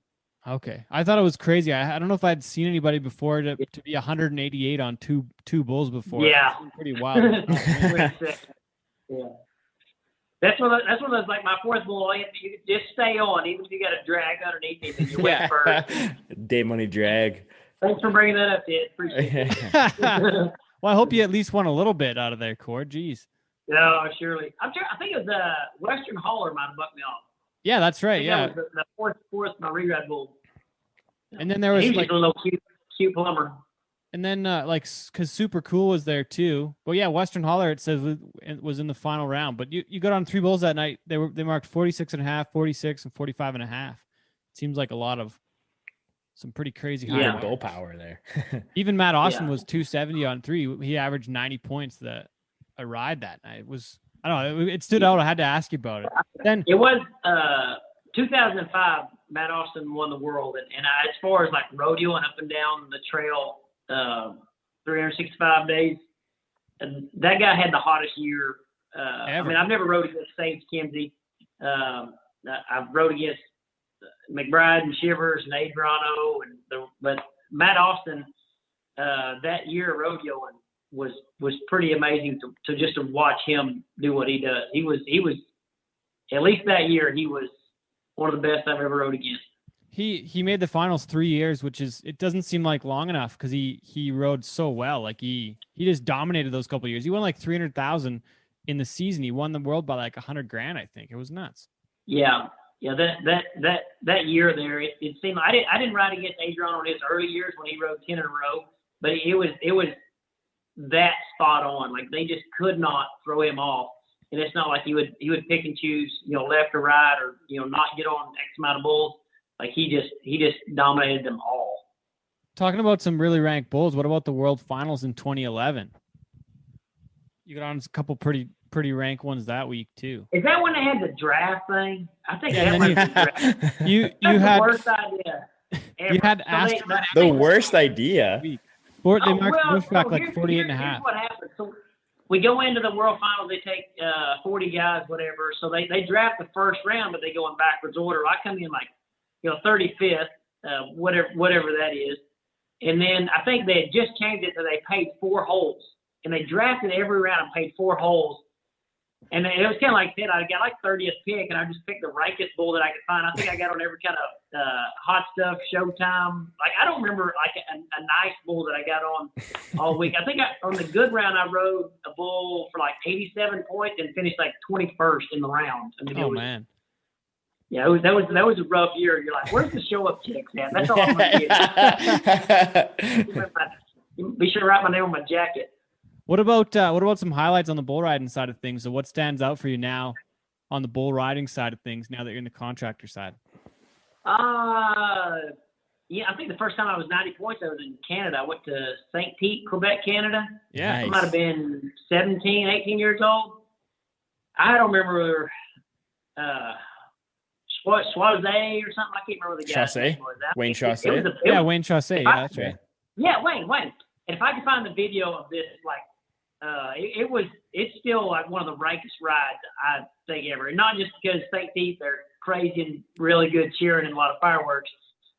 Okay, I thought it was crazy. I don't know if I'd seen anybody before to be 188 on two bulls before. Yeah, pretty wild. Yeah. That's one of those, like, my 4th bull, you just stay on, even if you got a drag underneath him and you're wet first. Day money drag. Thanks for bringing that up, Ted. Appreciate it. Well, I hope you at least won a little bit out of there, Cord. Jeez. No, surely. I think it was Western Hauler might have bucked me off. Yeah, that's right. Yeah. That was the fourth my re-ride bull. And then there was he was just a little cute plumber. And then because Super Cool was there too. But yeah, Western Holler, it says it was in the final round. But you got on 3 bulls that night. They marked 46.5, 46, and 45.5. It seems like a lot of some pretty crazy high bull power there. Even Matt Austin was 270 on 3. He averaged 90 points a ride that night. It was, I don't know, it stood out. I had to ask you about it. Then it was 2005. Matt Austin won the world, and as far as like rodeoing up and down the trail, 365 days, and that guy had the hottest year. I mean, I've never rode against Sage Kimsey. I've rode against McBride and Shivers and Adriano, but Matt Austin that year rodeoing was pretty amazing to just to watch him do what he does. He was at least that year he was one of the best I've ever rode against. He made the finals 3 years, which it doesn't seem like long enough because he rode so well. Like he just dominated those couple of years. He won like 300,000 in the season. He won the world by like $100,000, I think. It was nuts. Yeah. That year there, it seemed I didn't ride against Adrian on his early years when he rode 10 in a row, but it was that spot on. Like they just could not throw him off. And it's not like he would pick and choose, left or right, or not get on X amount of bulls. Like he just dominated them all. Talking about some really ranked bulls, what about the World Finals in 2011? You got on a couple pretty ranked ones that week too. Is that when they had the draft thing? I think that might be the draft. You had the worst idea ever. You had asked the worst idea. They marked Bushback like 48.5. Here's what happened. So we go into the World Finals. They take 40 guys, whatever. So they draft the first round, but they go in backwards order. I come in like 35th, whatever that is. And then I think they had just changed it so they paid 4 holes. And they drafted every round and paid 4 holes. And it was kind of like that. I got like 30th pick, and I just picked the rankest bull that I could find. I think I got on every kind of hot stuff, Showtime. Like I don't remember like a nice bull that I got on all week. I think on the good round I rode a bull for like 87 points and finished like 21st in the round. I mean, man. Yeah, that was a rough year. You're like, where's the show up chicks at? That's all I'm gonna get. Be sure to write my name on my jacket. What about some highlights on the bull riding side of things? So what stands out for you now on the bull riding side of things now that you're in the contractor side? Yeah, I think the first time I was 90 points, I was in Canada. I went to St. Pete, Quebec, Canada. Yeah. I might have been 17, 18 years old. I don't remember Chaussee or something. I can't remember the guy's name. Wayne Chaussee. Wayne Chaussee. Yeah, that's right. Yeah, Wayne. And if I could find the video of this, like, it's still like one of the rankest rides I think ever. And not just because St. Pete, they're crazy and really good cheering and a lot of fireworks.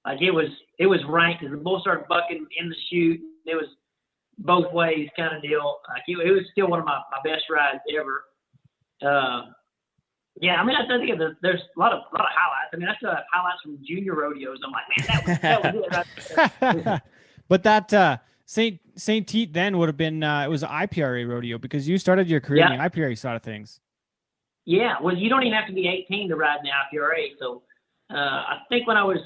Like it was ranked as the bull started bucking in the chute. It was both ways kind of deal. Like it was still one of my best rides ever. Yeah, I mean, I think there's a lot of highlights. I mean, I still have highlights from junior rodeos. I'm like, man, that was it right there. But that St. Pete then would have been it was an IPRA rodeo because you started your career in the IPRA side of things. Yeah, well, you don't even have to be 18 to ride in the IPRA. So I think when I was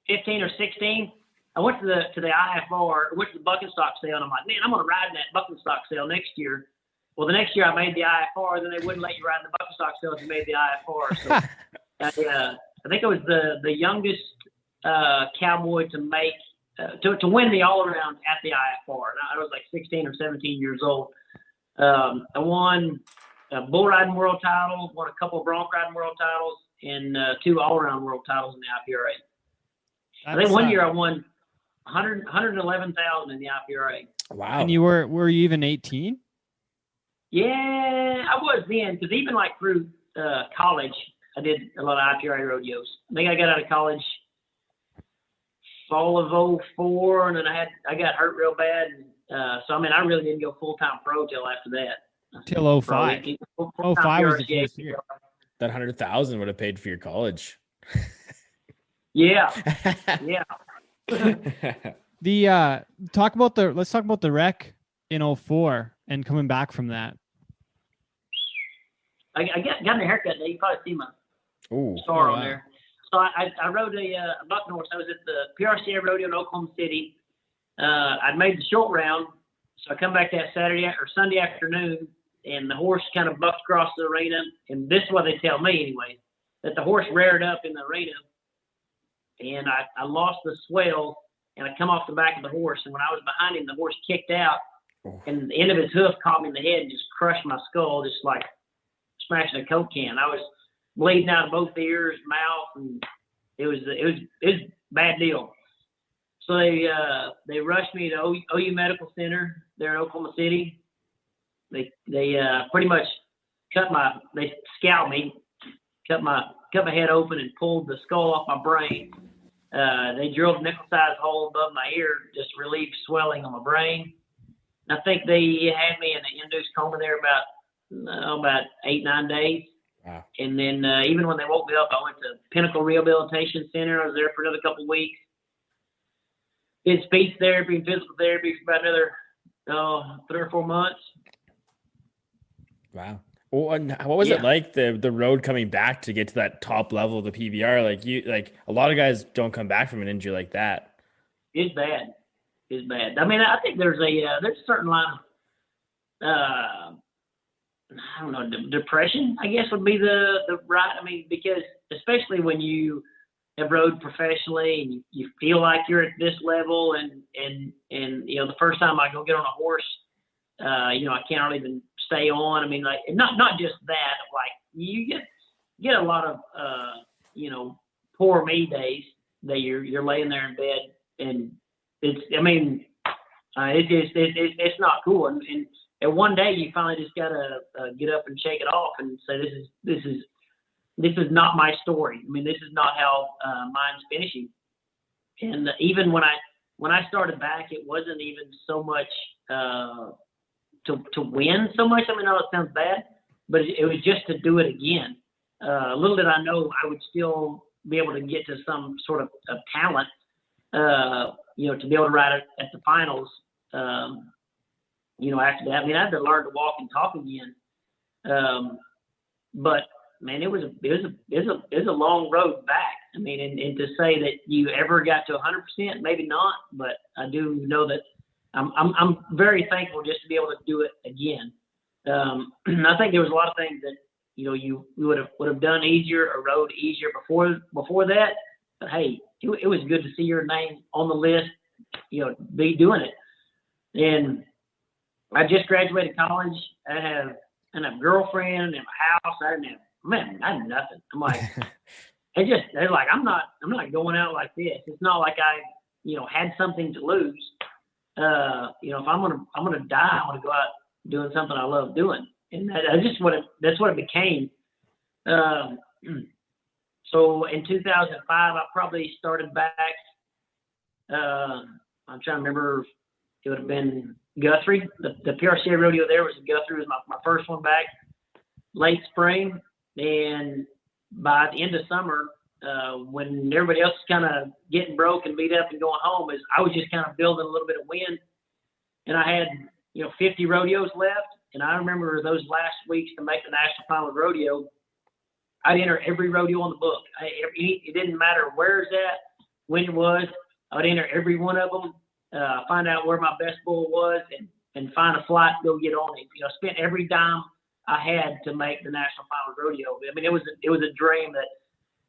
15 or 16, I went to the IFR, went to the bucking stock sale, and I'm like, man, I'm going to ride in that bucking stock sale next year. Well, the next year I made the IFR, then they wouldn't let you ride in the bucking stock sale if you made the IFR. So I think I was the youngest cowboy to make to win the all around at the IFR. I was like 16 or 17 years old. I won a bull riding world title, won a couple of bronc riding world titles, and 2 all around world titles in the IPRA. I think one year I won 111,000 in the IPRA. Wow! And you were you even 18? Yeah, I was then, because even like through college, I did a lot of IPRA rodeos. I think I got out of college fall of 2004, and then I got hurt real bad. And, so I mean, I really didn't go full time pro till after that. Till 2005. 2005 was the first year. That 100,000 would have paid for your college. Yeah. Let's talk about the wreck in 2004 and coming back from that. I got a haircut there. You probably see my star on there. So I rode a bucking horse. I was at the PRCA rodeo in Oklahoma City. I'd made the short round, so I come back that Sunday afternoon, and the horse kind of bucked across the arena. And this is what they tell me anyway, that the horse reared up in the arena, and I lost the swell, and I come off the back of the horse. And when I was behind him, the horse kicked out, and the end of his hoof caught me in the head and just crushed my skull, just like smashing a Coke can. I was bleeding out of both ears, mouth, and it was a bad deal. So they rushed me to OU Medical Center there in Oklahoma City. They pretty much they scalped me, cut my head open and pulled the skull off my brain. They drilled a nickel-sized hole above my ear just to relieve swelling on my brain. And I think they had me in an induced coma there about 8-9 days. Wow. And then even when they woke me up, I went to Pinnacle Rehabilitation Center. I was there for another couple of weeks. Did speech therapy and physical therapy for about another 3 or 4 months. Wow. Well, and what was it like the road coming back to get to that top level of the PBR? Like a lot of guys don't come back from an injury like that. It's bad. It's bad. I mean, I think there's a certain line of I don't know, depression, I guess would be the right. I mean, because especially when you have rode professionally and you feel like you're at this level, and you know, the first time I go get on a horse, you know, I can't even stay on. I mean, like, not just that, like you get a lot of you know, poor me days that you're laying there in bed, and it's not cool, and one day you finally just gotta get up and shake it off and say, this is not my story. I mean, this is not how mine's finishing. And even when I started back, it wasn't even so much to win so much. I mean, I know it sounds bad, but it was just to do it again. Little did I know I would still be able to get to some sort of talent, you know, to be able to ride at the finals. You know, after that, I mean, I had to learn to walk and talk again. But man, it was a long road back. I mean, and to say that you ever got to 100%, maybe not, but I do know that I'm very thankful just to be able to do it again. I think there was a lot of things that, you know, you would have done easier or rode easier before that. But hey, it was good to see your name on the list, you know, be doing it. And I just graduated college. I have a girlfriend and a house. I had nothing. I'm like, they're like, I'm not going out like this. It's not like I, you know, had something to lose. You know, if I'm gonna die, I'm gonna go out doing something I love doing, and that's what it became. So in 2005, I probably started back. I'm trying to remember. It would have been Guthrie. The PRCA rodeo there was Guthrie. Was my first one back, late spring, and by the end of summer, when everybody else was kind of getting broke and beat up and going home, I was just kind of building a little bit of wind, and I had, you know, 50 rodeos left, and I remember those last weeks to make the National Finals rodeo, I'd enter every rodeo on the book. It didn't matter where it's at, when it was, I would enter every one of them. Find out where my best bull was, and find a flight to go get on it. You know, spent every dime I had to make the National Finals rodeo. I mean, it was a dream that,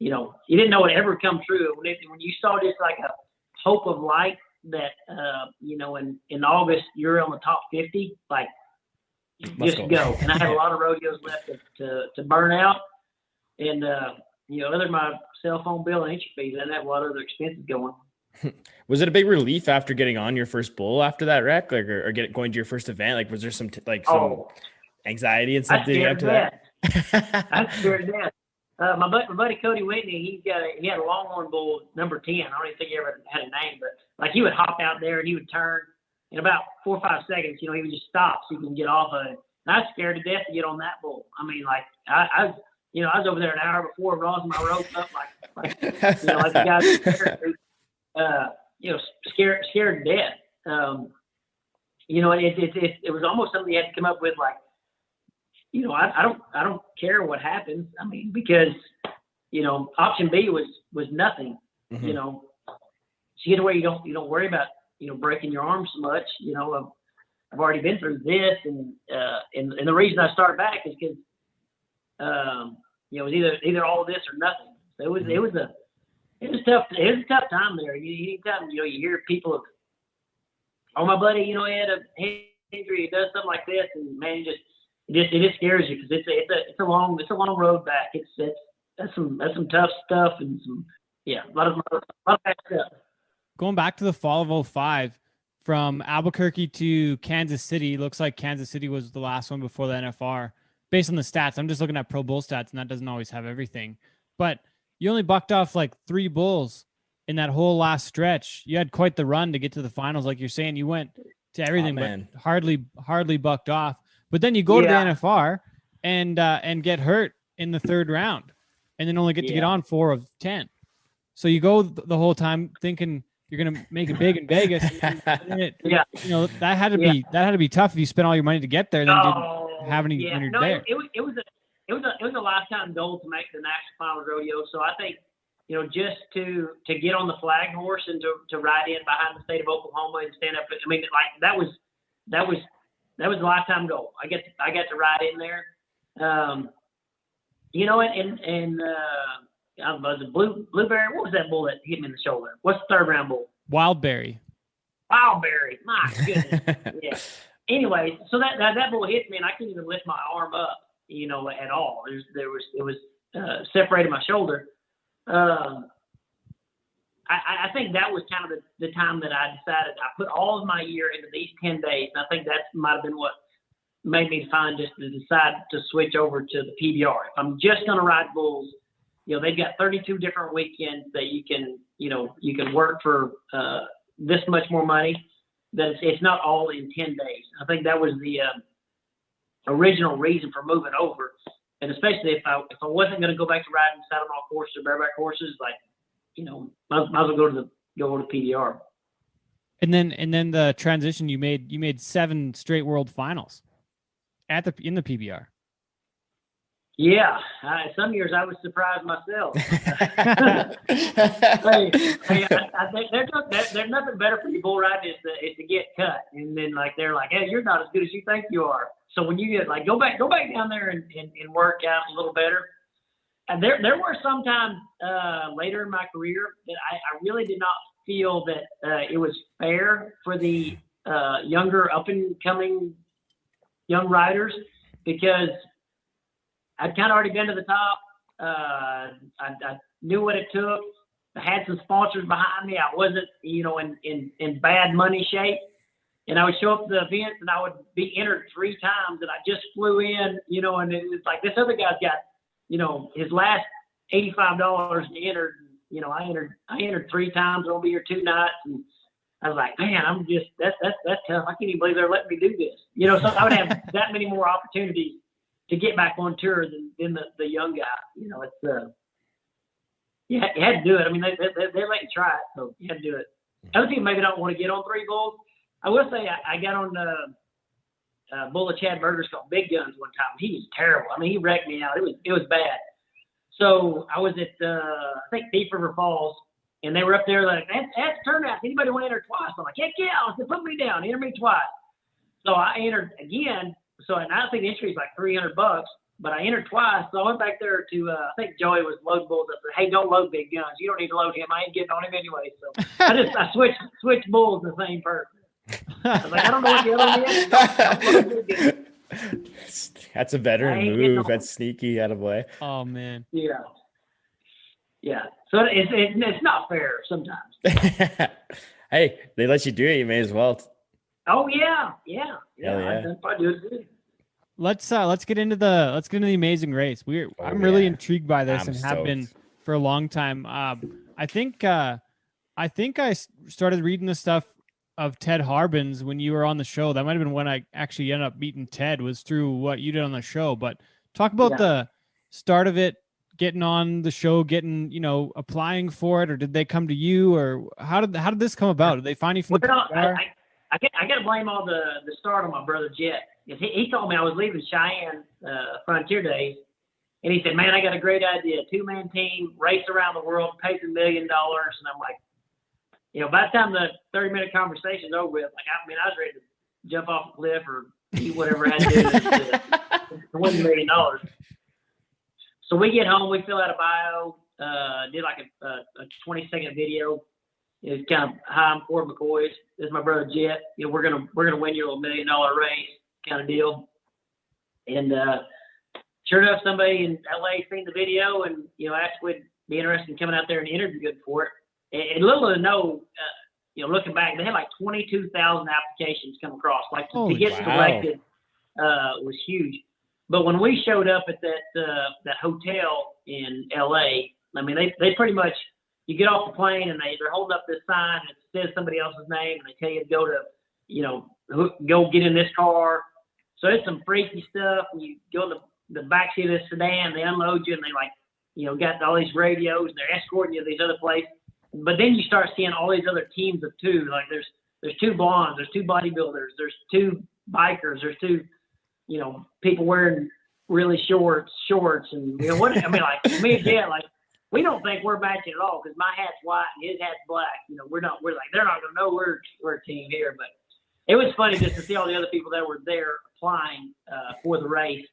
you know, you didn't know it ever come true. When you saw just like a hope of light that, you know, in August you're on the top 50, like, just go. And I had a lot of rodeos left to burn out, and you know, other than my cell phone bill and entry fees, I didn't have a lot of other expenses going. Was it a big relief after getting on your first bull after that wreck, like, or going to your first event? Like, was there some some anxiety and something up to that? I'm scared of that. My buddy Cody Whitney, he had a Longhorn bull, number 10. I don't even think he ever had a name, but like he would hop out there and he would turn in about 4 or 5 seconds. You know, he would just stop so you can get off of it. And I was scared to death to get on that bull. I mean, like I was over there an hour before, raising my rope up like you know, like the guy. You know, scared to death. You know, it was almost something you had to come up with, like, I don't care what happens. I mean, because, option B was nothing, Mm-hmm. So you get to where you don't worry about, breaking your arm so much. I've already been through this, and the reason I started back is because, it was either all of this or nothing. So it was tough. It was a tough time there. Anytime, you hear people of, oh, my buddy, he had a hand injury, he does something like this, and man, it just scares you, because it's a long road back. That's some tough stuff, and a lot of bad stuff. Going back to the fall of 2005, from Albuquerque to Kansas City, looks like Kansas City was the last one before the NFR. Based on the stats, I'm just looking at Pro Bull stats, and that doesn't always have everything. But you only bucked off like 3 bulls in that whole last stretch. You had quite the run to get to the finals, like you're saying. You went to everything, but hardly bucked off. But then you go to the NFR and get hurt in the 3rd round, and then only get to get on 4 of 10. So you go the whole time thinking you're gonna make it big in Vegas. And that had to be tough if you spent all your money to get there and then didn't have any when you're there. It was a lifetime goal to make the National Finals Rodeo. So I think, just to get on the flag horse and to ride in behind the state of Oklahoma and stand up. I mean, like that was a lifetime goal. I got to ride in there. Was it Blueberry? What was that bull that hit me in the shoulder? What's the 3rd round bull? Wildberry. My goodness. Yeah. Anyway, so that bull hit me, and I couldn't even lift my arm up, at all. It was separated my shoulder. I think that was kind of the time that I decided I put all of my year into these 10 days. And I think that might have been what made me just to decide to switch over to the PBR. If I'm just going to ride bulls, they've got 32 different weekends that you can work for this much more money. That it's not all in 10 days. I think that was the original reason for moving over. And especially if I wasn't going to go back to riding saddle-mall horses or bareback horses, might as well go to PBR. And then the transition you made 7 straight World Finals in the PBR. Yeah, some years I was surprised myself. There's nothing better for you bull riding is to get cut, and then they're like, hey, you're not as good as you think you are. So when you get go back down there and work out a little better. And there were some times later in my career that I really did not feel that it was fair for the younger up and coming young riders, because I'd kind of already been to the top. I knew what it took. I had some sponsors behind me. I wasn't, in bad money shape. And I would show up to the events and I would be entered 3 times, and I just flew in, and it's like this other guy's got, his last $85 entered. I entered 3 times. I'll be here 2 nights, and I was like, man, that's tough. I can't even believe they're letting me do this. So I would have that many more opportunities to get back on tour than the young guy. It's you had to do it. I mean, they let you try it, so you had to do it. Other people maybe don't want to get on 3 bulls. I will say I got on the bull of Chad Berger's called Big Guns one time. He was terrible. I mean, he wrecked me out. It was bad. So I was at I think Thief River Falls, and they were up there like, that's turnout. Anybody want to enter twice? I'm like, heck yeah! I said, put me down, enter me twice. So I entered again. So and I think the entry is like $300, but I entered twice. So I went back there to I think Joey was loading bulls up. Said, hey, don't load Big Guns. You don't need to load him. I ain't getting on him anyway. So I switched bulls the same person. I was like, I don't know what the other one is. That's a veteran move. That's sneaky attaboy. Oh man. Yeah. So it's not fair sometimes. Hey, they let you do it. You may as well. Oh yeah. I'd probably do it too. Let's get into the Amazing Race. I'm really intrigued by this and have been for a long time. I think I started reading the stuff of Ted Harbin's when you were on the show. That might have been when I actually ended up meeting Ted, was through what you did on the show. But talk about the start of it, getting on the show, getting, applying for it, or did they come to you, or how did this come about? Did they find you from the PBR? I got to blame all the start on my brother Jet. he told me I was leaving Cheyenne Frontier Days, and he said, "Man, I got a great idea. 2-man team, race around the world, pays $1 million." And I'm like, by the time the 30-minute conversation's over with, I was ready to jump off a cliff or eat whatever I had to do to win $1 million. So we get home, we fill out a bio, did like a 20-second video. It's kind of, "Hi, I'm Cord McCoy. This is my brother Jet. We're gonna win you a $1 million race," kind of deal. And sure enough, somebody in LA seen the video and asked if we'd be interested in coming out there and interviewing for it. And little to know, looking back, they had like 22,000 applications come across. Like to get selected was huge. But when we showed up at that hotel in LA, they pretty much, you get off the plane and they're holding up this sign that says somebody else's name, and they tell you to go to, go get in this car. So it's some freaky stuff. And you go in the backseat of this sedan, they unload you, and they got all these radios, and they're escorting you to these other places. But then you start seeing all these other teams of two. Like there's 2 blondes, there's 2 bodybuilders, there's 2 bikers, there's 2, people wearing really shorts, and what like me and Jet, like we don't think we're matching at all because my hat's white and his hat's black. We're like they're not gonna know we're a team here. But it was funny just to see all the other people that were there applying for the race,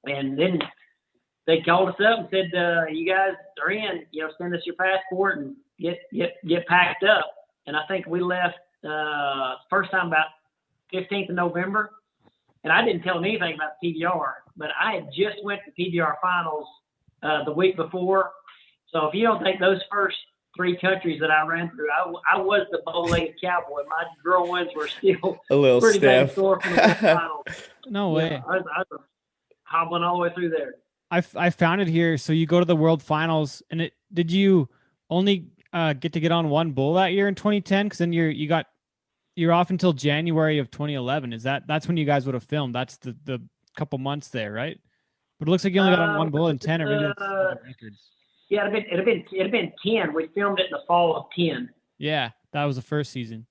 and then they called us up and said, "You guys are in. Send us your passport and get packed up." And I think we left first time about 15th of November. And I didn't tell them anything about PBR, but I had just went to PBR Finals the week before. So if you don't think those first 3 countries that I ran through, I was the bow-legged cowboy. My groins were still a little pretty stiff. bad sore from the World Finals. No way. I was hobbling all the way through there. I found it here. So you go to the World Finals, and did you only get on one bull that year in 2010? Because then you're off until January of 2011. That's when you guys would have filmed? That's the couple months there, right? But it looks like you only got on one bull in 10, or maybe that's records. Yeah, it'd have been 10. We filmed it in the fall of 10. Yeah, that was the first season.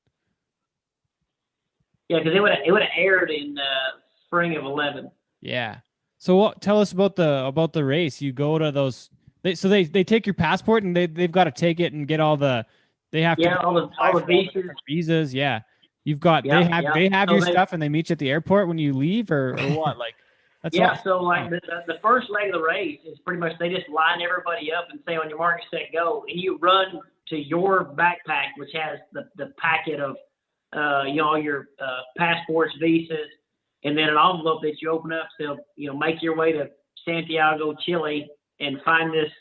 Yeah, because it would have aired in spring of 11. Yeah. So tell us about the race. You go to those. They take your passport, and they've got to take it and get all the. They have to all the visas. Yeah. You've got they have your stuff, and they meet you at the airport when you leave, or what? Like, that's awesome. So like the first leg of the race is pretty much they just line everybody up and say, "On your mark, set, go," and you run to your backpack, which has the packet of all your passports, visas, and then an envelope that you open up. So make your way to Santiago, Chile, and find this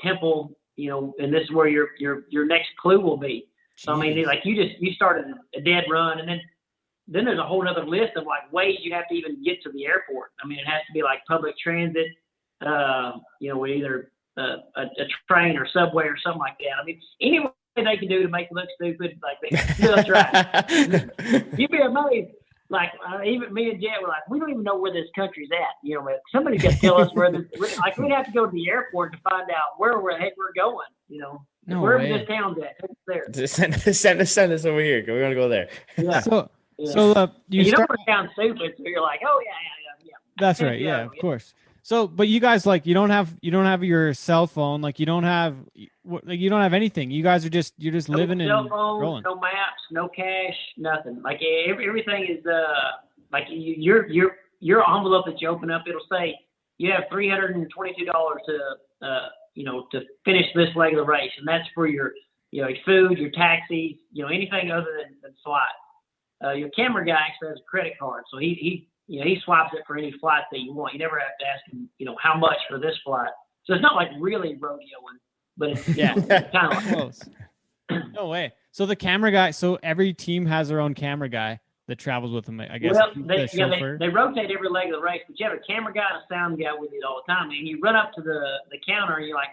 temple. And this is where your next clue will be. So like you started a dead run, and then there's a whole other list of like ways you have to even get to the airport. It has to be like public transit, with either a train or subway or something like that. Any way they can do to make you look stupid, like they'll try. You'd be amazed. Like even me and Jet were like, we don't even know where this country's at. Somebody's got to tell us where this. Like we'd have to go to the airport to find out where we're going. No wherever way. this town's at, take us there. Just send us over here. We want to go there. Yeah. So you don't put it down stupid, so you're like, oh yeah. That's right. Yeah, of course. So, but you guys you don't have your cell phone, like you don't have anything. You guys are you're just living and rolling. No maps, no cash, nothing. Like everything is like your envelope that you open up, it'll say you have $322 to finish this leg of the race, and that's for your your food, your taxis, anything other than flight. Your camera guy actually has a credit card, so he swipes it for any flight that you want. You never have to ask him, how much for this flight. So it's not like really rodeoing, but it's kind of like close. No way. So the camera guy. So every team has their own camera guy that travels with them. I guess. Well, they rotate every leg of the race, but you have a camera guy and a sound guy with you all the time. And you run up to the counter and you're like,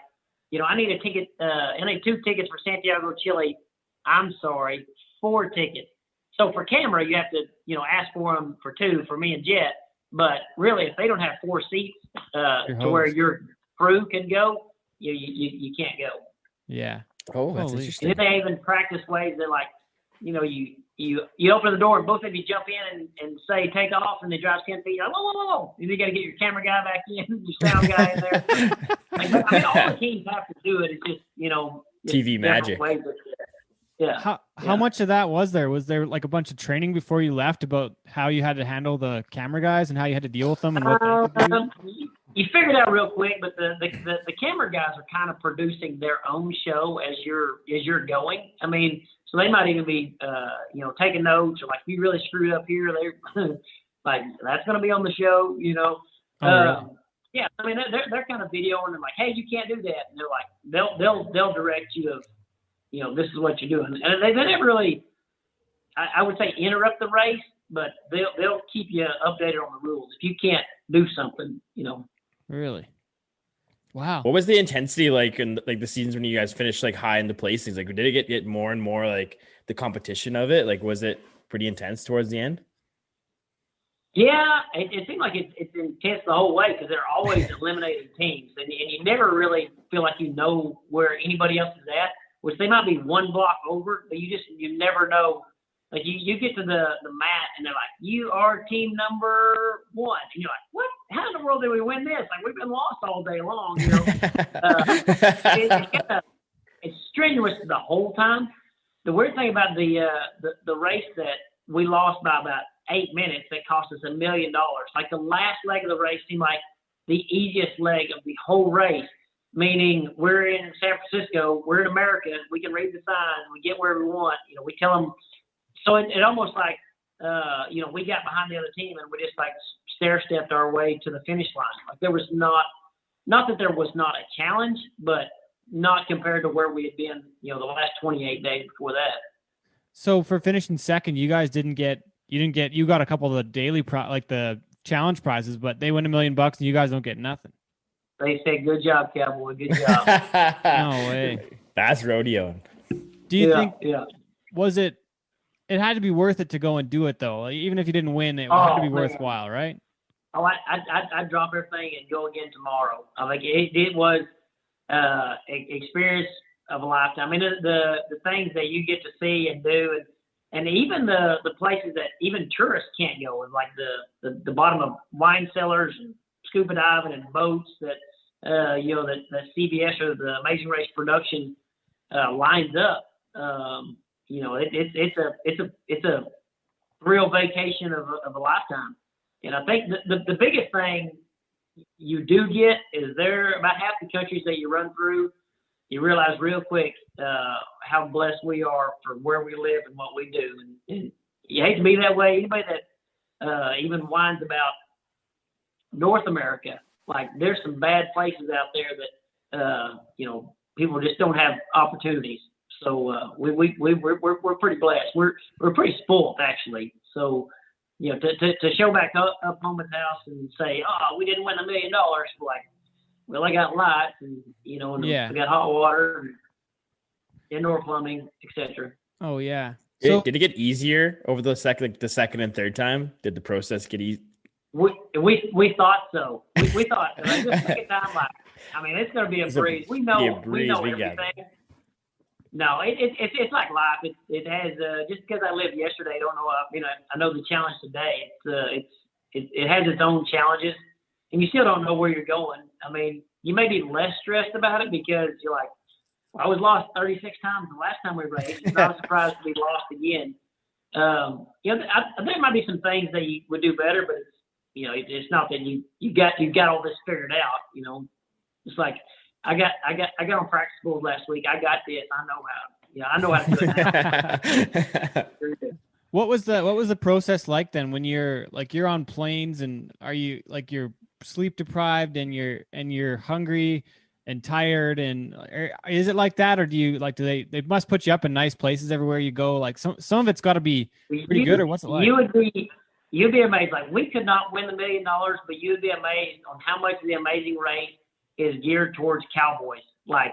I need a ticket. I need 2 tickets for Santiago, Chile. I'm sorry, 4 tickets. So for camera, you have to, ask for them for 2 for me and Jet. But really, if they don't have 4 seats to where your crew can go, you can't go. Yeah. Oh, that's interesting. And then they even practice ways that, like, you you open the door and both of you jump in and say take off, and they drive 10 feet. You're like, whoa. And you got to get your camera guy back in, your sound guy in there. I mean, all the teams have to do it. It's just, TV magic. Yeah. How much of that was there? Was there like a bunch of training before you left about how you had to handle the camera guys and how you had to deal with them and what they could do? You figure it out real quick, but the camera guys are kind of producing their own show as you're going. I mean, so they might even be taking notes, or like, if you really screwed up here, they're like, that's going to be on the show, Really? Yeah, I mean, they're kind of videoing and like, hey, you can't do that, and they're like, they'll direct you to, this is what you're doing, and they never really, I would say, interrupt the race, but they'll keep you updated on the rules if you can't do something, Really? Wow. What was the intensity like in like the seasons when you guys finished like high in the placings? Like, did it get more and more like the competition of it? Like, was it pretty intense towards the end? Yeah, it seemed like it's intense the whole way because they're always eliminating teams, and you never really feel like you know where anybody else is at, which they might be one block over, but you never know. Like, you get to the mat, and they're like, you are team number 1. And you're like, what? How in the world did we win this? Like, we've been lost all day long, It's strenuous the whole time. The weird thing about the race that we lost by about 8 minutes that cost us $1 million. Like, the last leg of the race seemed like the easiest leg of the whole race, meaning we're in San Francisco, we're in America, we can read the signs, we get where we want, we tell them. So it almost like, we got behind the other team and we just like stair-stepped our way to the finish line. Like, there was not that there was not a challenge, but not compared to where we had been, the last 28 days before that. So for finishing second, you guys you got a couple of the daily like the challenge prizes, but they win $1 million and you guys don't get nothing. They said, good job, Cowboy. Good job. No way. That's rodeo. Do you think, was it had to be worth it to go and do it though? Like, even if you didn't win, it had to be worthwhile, right? Oh, I'd drop everything and go again tomorrow. It was experience of a lifetime. I mean, the things that you get to see and do, and even the places that even tourists can't go, and like the bottom of wine cellars and scuba diving and boats that that CBS or the Amazing Race production lines up. It's a real vacation of a lifetime. And I think the biggest thing you do get is there about half the countries that you run through, you realize real quick how blessed we are for where we live and what we do. And you hate to be that way. Anybody that even whines about North America, like, there's some bad places out there that people just don't have opportunities. So we're pretty blessed. We're pretty spoiled, actually. So to show back up home at the house and say, oh, we didn't win $1 million, we're like, well, I got lights and and we got hot water, and indoor plumbing, etc. Oh yeah. So did it get easier over the second and third time? Did the process get easy? We thought so. We thought the second time, it's going to be a breeze. We know everything. No, it's like life. It has just because I lived yesterday, I don't know. I know the challenge today. It has its own challenges, and you still don't know where you're going. I mean, you may be less stressed about it because you're like, well, I was lost 36 times the last time we raced. It's not a surprise to be lost again. There might be some things that you would do better, but it's not that you got all this figured out. It's like I got on practice board last week. I got this. I know how to do it now. What was the process like then when you're on planes, and are you like, you're sleep deprived and you're hungry and tired, and is it like that, or do they must put you up in nice places everywhere you go? Like, some of it's got to be pretty good, or what's it like? You'd be amazed. Like, we could not win $1 million, but you'd be amazed on how much of the Amazing Race is geared towards Cowboys. Like,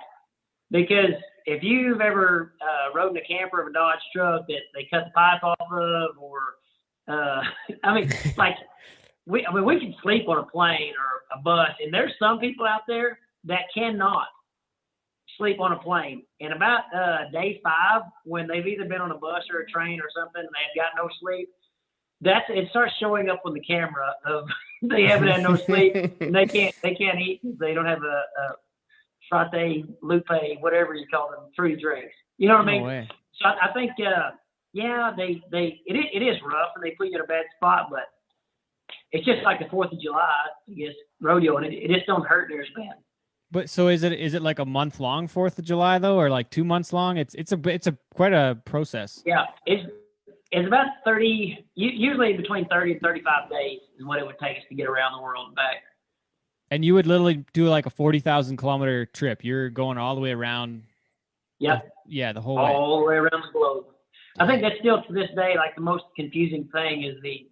because if you've ever rode in a camper of a Dodge truck that they cut the pipe off of, or we can sleep on a plane or a bus, and there's some people out there that cannot. sleep on a plane. And about day 5, when they've either been on a bus or a train or something, and they've got no sleep, it starts showing up on the camera of they haven't had no sleep and they can't eat. They don't have a frappe, lupe, whatever you call them, fruity drinks. You know what I mean? Way. So I think, it is rough and they put you in a bad spot, but it's just like the 4th of July, I guess, rodeo, and it just don't hurt near as bad. But so is it like a month long 4th of July though, or like 2 months long? It's quite a process. Yeah, it's about 30, usually between 30 and 35 days is what it would take us to get around the world and back. And you would literally do like a 40,000 kilometer trip. You're going all the way around. Yeah. The whole way. All the way around the globe. I think that's still to this day, like the most confusing thing is the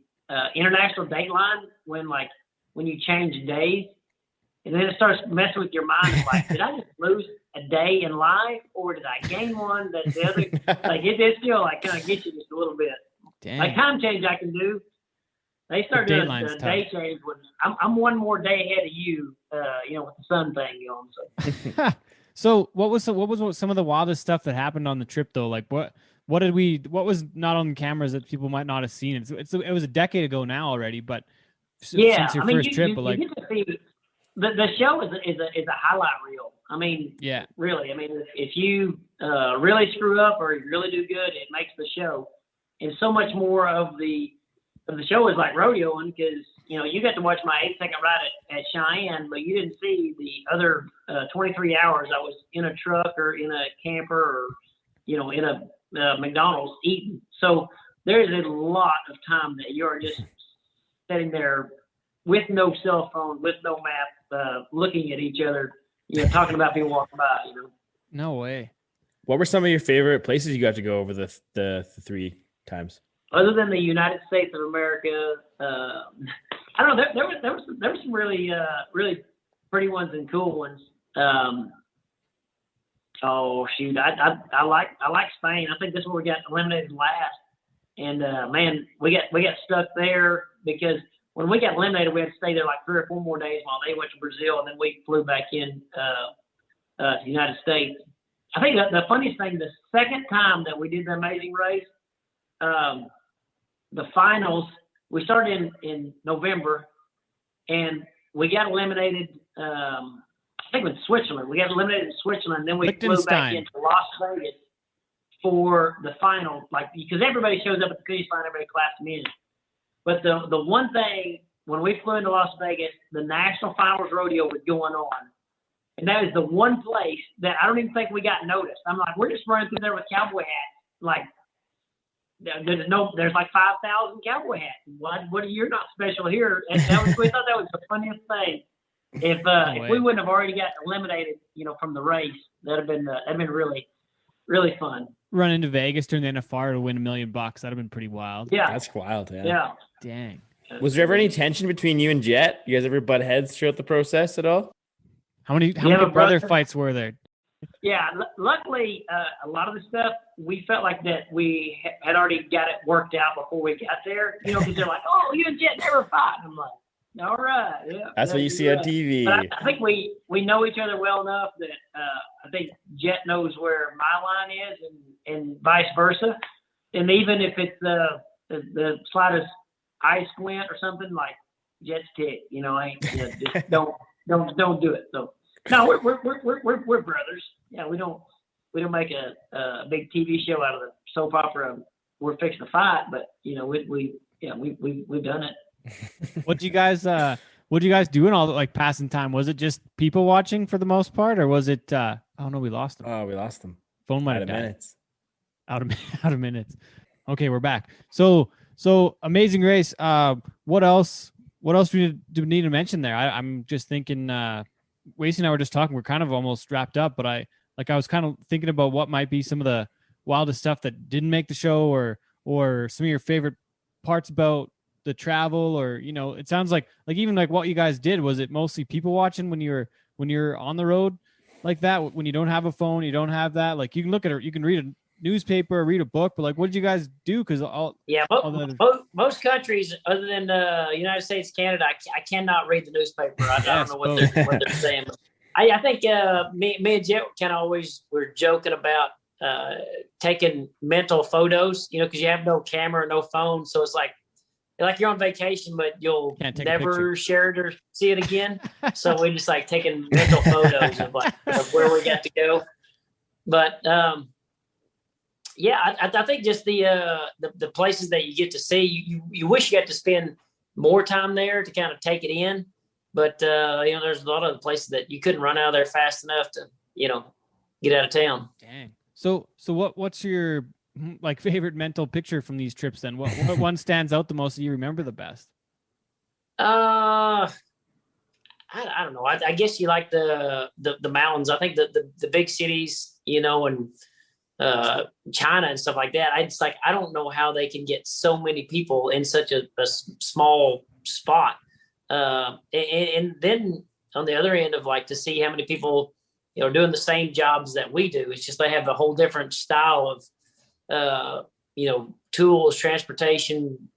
international date line when you change days. And then it starts messing with your mind. It's like, did I just lose a day in life, or did I gain one? That the other, like it still like kind of gets you just a little bit. Damn. Like time change, I can do. They start doing the day change when I'm one more day ahead of you. With the sun thing going. So. So what was some of the wildest stuff that happened on the trip though? Like what was not on cameras that people might not have seen? It was a decade ago now already, but since your first trip, but like. You get to see, the show is a highlight reel. I mean, yeah, really. I mean, if you really screw up or you really do good, it makes the show. And so much more of the show is like rodeoing because you got to watch my 8-second ride at Cheyenne, but you didn't see the other 23 hours I was in a truck or in a camper or in a McDonald's eating. So there's a lot of time that you're just sitting there with no cell phone, with no map, looking at each other, talking about people walking by. No way. What were some of your favorite places you got to go over the 3 times? Other than the United States of America, I don't know. There was some really pretty ones and cool ones. Oh shoot, I like Spain. I think this is where we got eliminated last, and man, we got stuck there because when we got eliminated, we had to stay there like 3 or 4 more days while they went to Brazil, and then we flew back in to the United States. I think the funniest thing, the second time that we did the Amazing Race, the finals, we started in November, and we got eliminated. I think with Switzerland, we got eliminated in Switzerland. Then we flew back into Las Vegas for the final, because everybody shows up at the finish line, everybody claps them in. But the one thing, when we flew into Las Vegas, the National Finals Rodeo was going on. And that is the one place that I don't even think we got noticed. I'm like, we're just running through there with cowboy hats. Like, there's like 5,000 cowboy hats. What? You're not special here. And we thought that was the funniest thing. If we wouldn't have already got eliminated, from the race, that'd have been really, really fun. Run into Vegas during the NFR to win $1 million. That'd have been pretty wild. Yeah, that's wild. Yeah. Dang. Was there ever any tension between you and Jet? You guys ever butt heads throughout the process at all? How many brother fights were there? Yeah, luckily, a lot of the stuff we felt like that we had already got it worked out before we got there. Because they're like, "Oh, you and Jet never fought." I'm like, "All right, yeah." That's what you see on TV. But I think we know each other well enough that I think Jet knows where my line is, and vice versa. And even if it's the slightest eye squint or something, like Jet's tick, just don't do it. So. No, we're brothers. Yeah, we don't make a big TV show out of the soap opera. We're fixing to fight, but we've done it. What you guys do in all the passing time? Was it just people watching for the most part, or was it? Oh no, we lost them. Oh, we lost them. Phone might have died. Minutes. Out of minutes. Okay, we're back. So Amazing Race. What else do we need to mention there? I'm just thinking. Wacey and I were just talking. We're kind of almost wrapped up, but I was kind of thinking about what might be some of the wildest stuff that didn't make the show, or some of your favorite parts about the travel, or it sounds like even like what you guys did. Was it mostly people watching when you're on the road like that? When you don't have a phone, you don't have that. Like you can look at it, you can read a newspaper or read a book, but what did you guys do? Because most countries other than the United States, Canada, I cannot read the newspaper. I don't know what they're saying. But I think me and Jet kind of always were joking about taking mental photos, because you have no camera, no phone. So it's like you're on vacation, but you'll never share it or see it again. So we just like taking mental photos of where we got to go. But yeah, I think just the places that you get to see, you wish you got to spend more time there to kind of take it in. But there's a lot of places that you couldn't run out of there fast enough to, get out of town. Dang. So what's your like favorite mental picture from these trips then? What one stands out the most that you remember the best? I don't know. I guess you like the mountains. I think the big cities, and China and stuff like that. I don't know how they can get so many people in such a small spot. And then on the other end of to see how many people, doing the same jobs that we do. It's just they have a whole different style of, tools, transportation,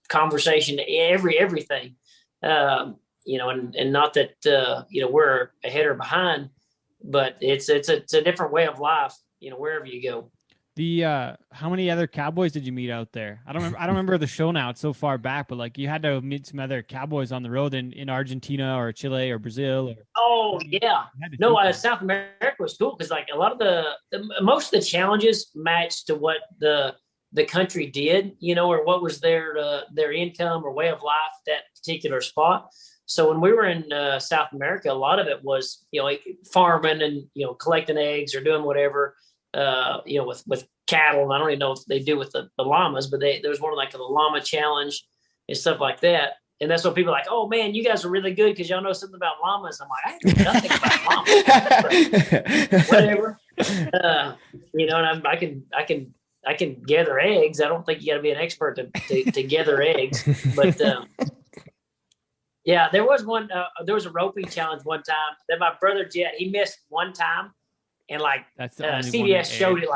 conversation, everything. And not that we're ahead or behind, but it's a different way of life, wherever you go. How many other cowboys did you meet out there? I don't remember the show now. It's so far back, but you had to meet some other cowboys on the road in Argentina or Chile or Brazil. Oh yeah, no, South America was cool because a lot of most of the challenges matched to what the country did, or what was their income or way of life at that particular spot. So when we were in South America, a lot of it was farming and collecting eggs or doing whatever. With cattle, and I don't even know if they do with the llamas, but there was one of the llama challenge and stuff like that. And that's what people are like, oh man, you guys are really good because y'all know something about llamas. I'm like, I know nothing about llamas. Whatever. And I can gather eggs. I don't think you got to be an expert to gather eggs, but yeah, there was a roping challenge one time that my brother Jet, he missed one time. And CBS showed it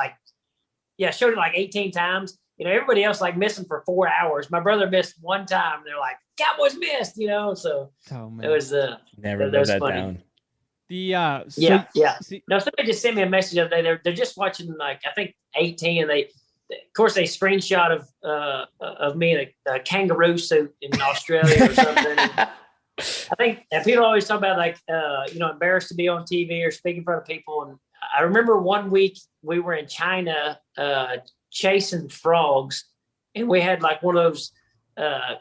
18 times. Everybody else missing for 4 hours. My brother missed one time. They're like, Cowboys missed, so it was never live that funny. Down. No, somebody just sent me a message the other day. They're just watching I think 18, and they screenshot of me in a kangaroo suit in Australia or something. I think, and people always talk about embarrassed to be on TV or speak in front of people. And I remember one week we were in China chasing frogs, and we had one of those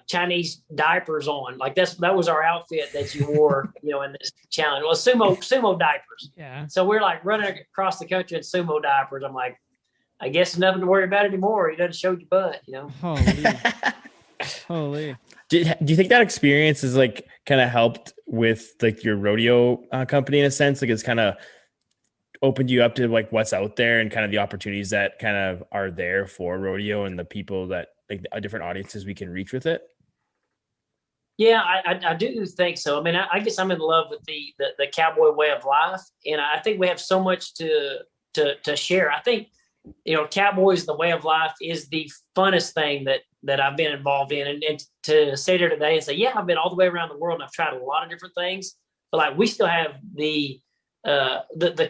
Chinese diapers on. That was our outfit that you wore, in this challenge. Well, sumo diapers. Yeah. So we're running across the country in sumo diapers. I'm like, I guess nothing to worry about anymore. He doesn't show your butt, Holy. Do you think that experience is kind of helped with your rodeo company in a sense? It's kind of opened you up to what's out there and kind of the opportunities that kind of are there for rodeo and the people that different audiences we can reach with it? Yeah, I do think so. I mean, I guess I'm in love with the cowboy way of life, and I think we have so much to share. I think cowboys, the way of life, is the funnest thing that I've been involved in, and to sit here today and say, yeah, I've been all the way around the world and I've tried a lot of different things, but we still have the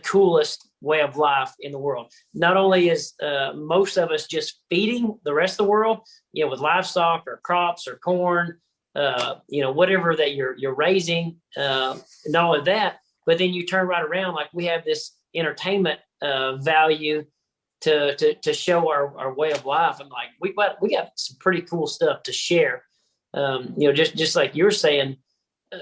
coolest way of life in the world. Not only is most of us just feeding the rest of the world, with livestock or crops or corn, whatever that you're raising, and all of that, but then you turn right around, we have this entertainment value to show our way of life. And we got some pretty cool stuff to share. Just like you're saying,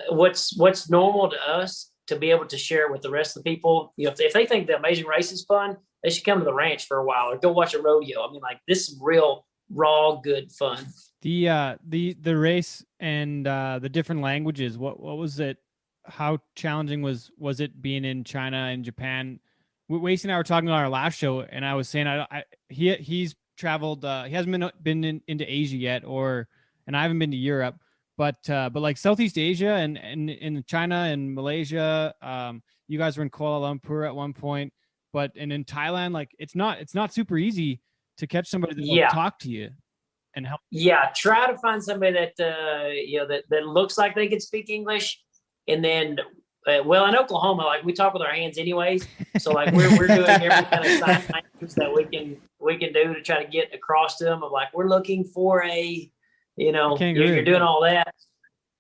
what's normal to us to be able to share with the rest of the people. If they think the Amazing Race is fun, they should come to the ranch for a while or go watch a rodeo. I mean, this is real raw, good fun. The race and the different languages. What was it? How challenging was it being in China and Japan? Wacey and I were talking on our last show, and I was saying he's traveled. He hasn't been into Asia yet, and I haven't been to Europe. But Southeast Asia and in China and Malaysia, you guys were in Kuala Lumpur at one point, and in Thailand, it's not super easy to catch somebody that will talk to you and help. Yeah, try to find somebody that that looks like they can speak English, and then well, in Oklahoma, like we talk with our hands anyways. So like we're doing every kind of sign language that we can do to try to get across to them of like, we're looking for a, you're doing all that.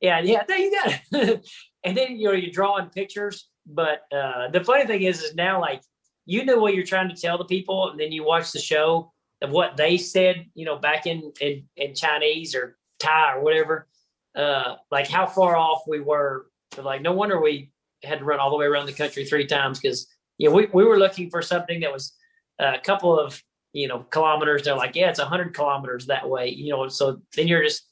Yeah. There you go. And then, you're drawing pictures. But the funny thing is now, like, what you're trying to tell the people, and then you watch the show of what they said, back in Chinese or Thai or whatever, like how far off we were. So like, no wonder we had to run all the way around the country 3 times because, we were looking for something that was a couple of, kilometers. They're like, yeah, it's 100 kilometers that way, so then you're just,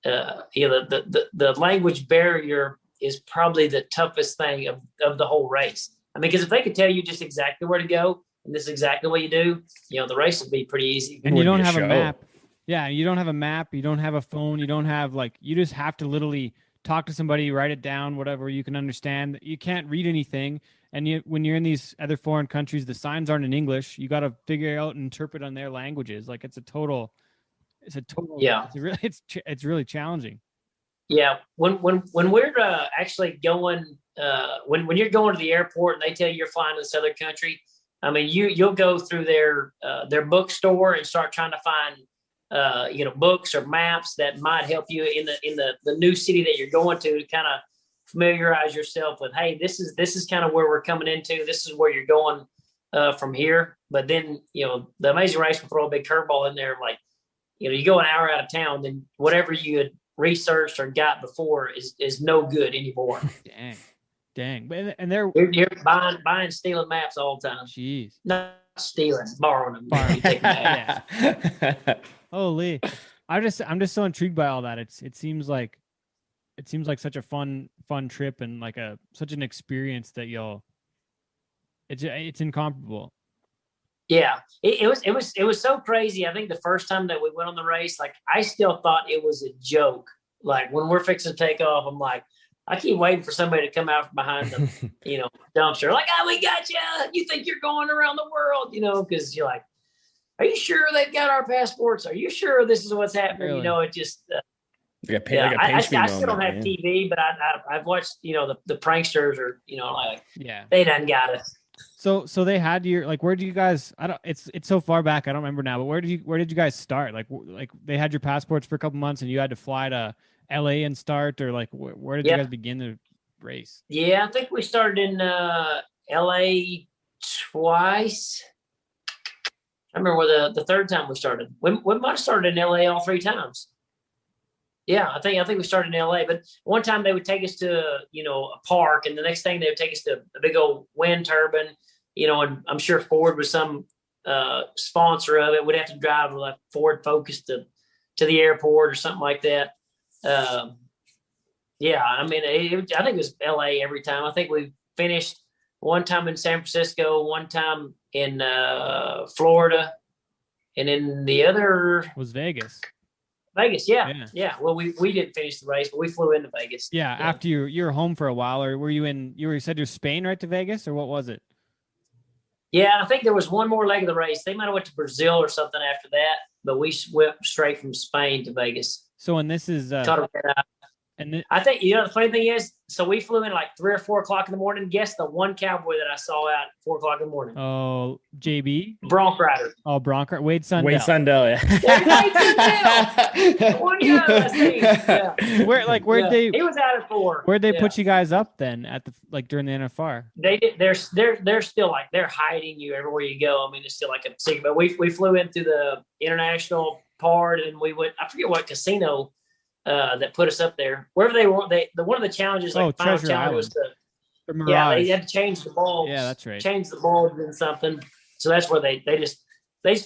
the language barrier is probably the toughest thing of the whole race. I mean, because if they could tell you just exactly where to go and this is exactly what you do, the race would be pretty easy. And you don't have a map. Yeah, you don't have a map. You don't have a phone. You don't have you just have to literally talk to somebody, write it down, whatever you can understand. You can't read anything. And when you're in these other foreign countries, the signs aren't in English. You got to figure out and interpret on their languages. Like it's a total. Yeah. It's really challenging. Yeah. When we're actually going, when you're going to the airport and they tell you you're flying to this other country, I mean, you'll go through their bookstore and start trying to find, books or maps that might help you in the new city that you're going to kind of familiarize yourself with, hey, this is kind of where we're coming into. This is where you're going from here. But then, the Amazing Race will throw a big curveball in there. Like, you go an hour out of town, then whatever you had researched or got before is no good anymore. Dang. And you're buying, stealing maps all the time. Jeez. Not stealing, borrowing them. Yeah. Holy. I'm just so intrigued by all that. It seems like such a fun trip and like such an experience that it's incomparable. Yeah, it was so crazy. I think the first time that we went on the race, like I still thought it was a joke. Like when we're fixing to take off, I'm like, I keep waiting for somebody to come out from behind the, dumpster. Like, oh, we got you. You think you're going around the world, because you're like, are you sure they've got our passports? Are you sure this is what's happening? Really? It just. I still don't have TV, but I've watched, the pranksters or, they done got us. So they had your, like, where do you guys, it's so far back, I don't remember now, but where did you guys start? Like they had your passports for a couple months and you had to fly to LA and start, or like, where did you guys begin the race? Yeah, I think we started in LA twice. I remember where the third time we started. We might have started in LA all 3 times. Yeah, I think we started in LA, but one time they would take us to, a park, and the next thing they would take us to a big old wind turbine, and I'm sure Ford was some sponsor of it. We'd have to drive like Ford Focus to the airport or something like that. Yeah, I mean, I think it was LA every time. I think we finished one time in San Francisco, one time in Florida, and then the other was Vegas. Vegas, yeah. Well, we didn't finish the race, but we flew into Vegas. Yeah, after you were home for a while, or were you in? You said you're Spain right to Vegas, or what was it? Yeah, I think there was one more leg of the race. They might have went to Brazil or something after that, but we went straight from Spain to Vegas. So, and this is I think the funny thing is, so we flew in like 3 or 4 o'clock in the morning. Guess the one cowboy that I saw out at 4 o'clock in the morning. Oh, JB? Bronc rider. Oh, Bronc rider. Wade Sundell. Wade Sundell, yeah. Where'd they? He was out at 4. Where'd they put you guys up then at during the NFR? They did. They're still like they're hiding you everywhere you go. I mean, it's still like a secret. But we flew into the international part, and we went. I forget what casino. That put us up there. Wherever they were, one of the challenges, like final Treasure challenge, Island. was they had to change the bulbs. Yeah, that's right. Change the bulbs and something. So that's where they just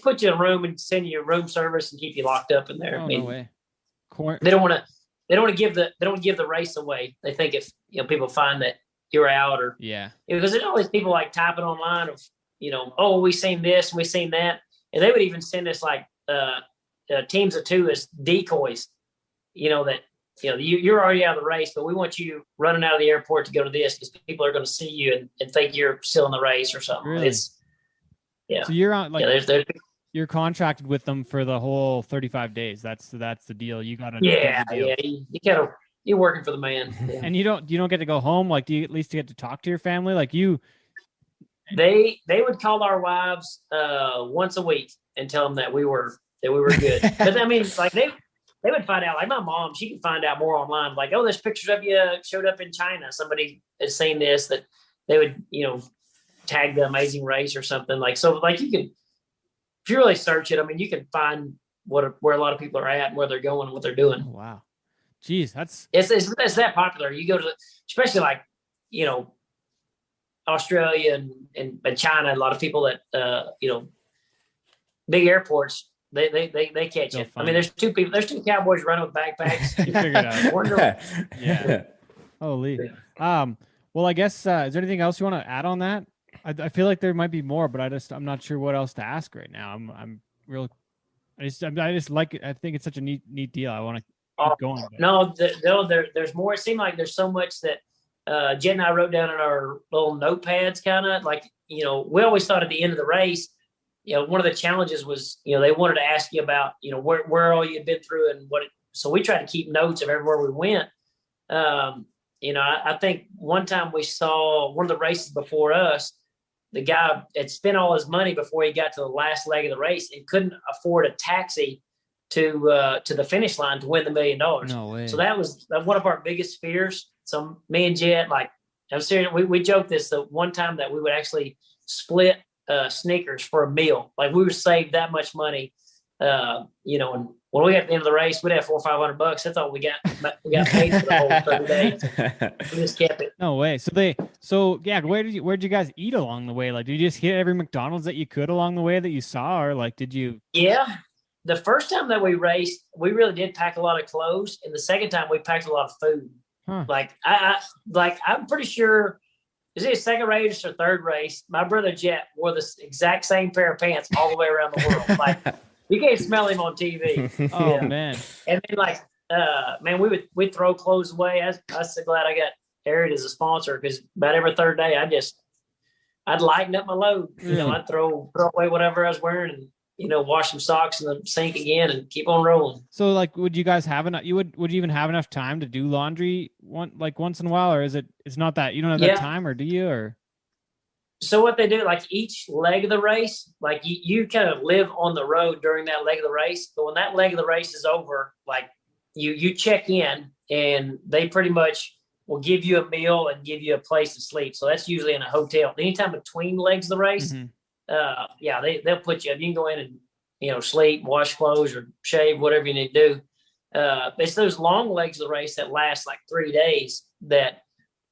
put you in a room and send you room service and keep you locked up in there. Oh, I mean, no way. They don't want to give the race away. They think if people find that you're out or because there's all these people like typing online of oh, we seen this and we seen that, and they would even send us like teams of 2 as decoys. That you're already out of the race, but we want you running out of the airport to go to this because people are going to see you and think you're still in the race or something. Really? So you're on you're contracted with them for the whole 35 days. That's the deal. You got to You you're working for the man. Yeah. And you don't get to go home? Like, do you at least get to talk to your family? Like they would call our wives once a week and tell them that we were good. But I mean, like they would find out. Like my mom, she could find out more online. Like, oh, there's pictures of you showed up in China. Somebody has seen this. That they would, tag the Amazing Race or something. Like, so like you can, if you really search it, I mean, you can find where a lot of people are at and where they're going and what they're doing. Oh, wow. Geez, it's that popular. You go to, especially like, Australia and China, a lot of people that, big airports, they catch it. I mean, there's two cowboys running with backpacks. You figured out. Yeah. Holy. Well, I guess, is there anything else you want to add on that? I feel like there might be more, but I'm not sure what else to ask right now. I just like it. I think it's such a neat deal. I want to keep going. No, there's more. It seemed like there's so much that Jet and I wrote down in our little notepads, kind of like, we always thought at the end of the race, one of the challenges was, they wanted to ask you about, where all you'd been through and so we tried to keep notes of everywhere we went. I think one time we saw one of the races before us, the guy had spent all his money before he got to the last leg of the race and couldn't afford a taxi to the finish line to win the $1 million. No way. So that was one of our biggest fears. So me and Jet, like, I'm serious, we joked this the one time that we would actually split sneakers for a meal. Like, we would save that much money, and when we got to the end of the race, we'd have $400 or $500. That's all we got paid for the whole 30 days. We just kept it. No way. Where'd you guys eat along the way? Like, did you just hit every McDonald's that you could along the way that you saw, or like, did you? Yeah. The first time that we raced, we really did pack a lot of clothes, and the second time we packed a lot of food. Huh. Like I'm pretty sure, is it a second race or third race? My brother Jet wore this exact same pair of pants all the way around the world. Like, you can't smell him on TV. Oh man! And then we'd throw clothes away. I was so glad I got Harriet as a sponsor, because about every third day I'd lighten up my load. I'd throw away whatever I was wearing and wash some socks in the sink again and keep on rolling. So like, would you guys have enough? Would you even have enough time to do laundry once in a while, or it's not that you don't have that time, or do you? Or so what they do, like each leg of the race, like you kind of live on the road during that leg of the race, but when that leg of the race is over, like you check in and they pretty much will give you a meal and give you a place to sleep. So that's usually in a hotel. Anytime between legs of the race, they'll put you up. You can go in and sleep, wash clothes, or shave, whatever you need to do. It's those long legs of the race that last like 3 days that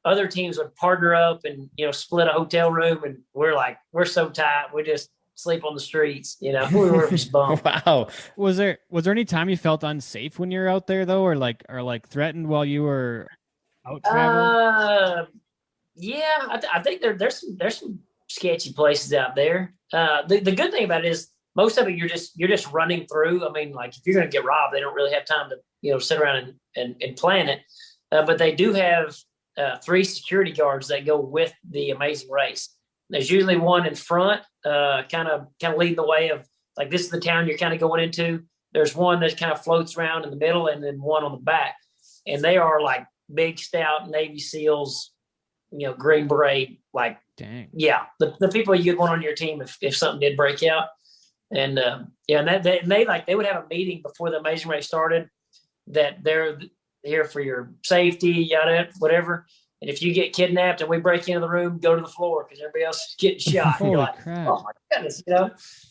other teams would partner up and split a hotel room, and we're so tight, we just sleep on the streets. We were just bummed. Wow. Was there any time you felt unsafe when you're out there though, or threatened while you were out traveling? I think there's some sketchy places out there. The good thing about it is most of it you're just running through. I mean, like, if you're going to get robbed, they don't really have time to sit around and plan it. But they do have 3 security guards that go with the Amazing Race. There's usually one in front, kind of leading the way of, like, this is the town you're kind of going into. There's one that kind of floats around in the middle, and then one on the back. And they are like big, stout Navy SEALs, Green Beret, like, dang. Yeah, the people you want on your team if something did break out. And they would have a meeting before the Amazing Race started that they're here for your safety, yada, whatever. And if you get kidnapped and we break into the room, go to the floor because everybody else is getting shot. Holy You're like, crap. oh my goodness,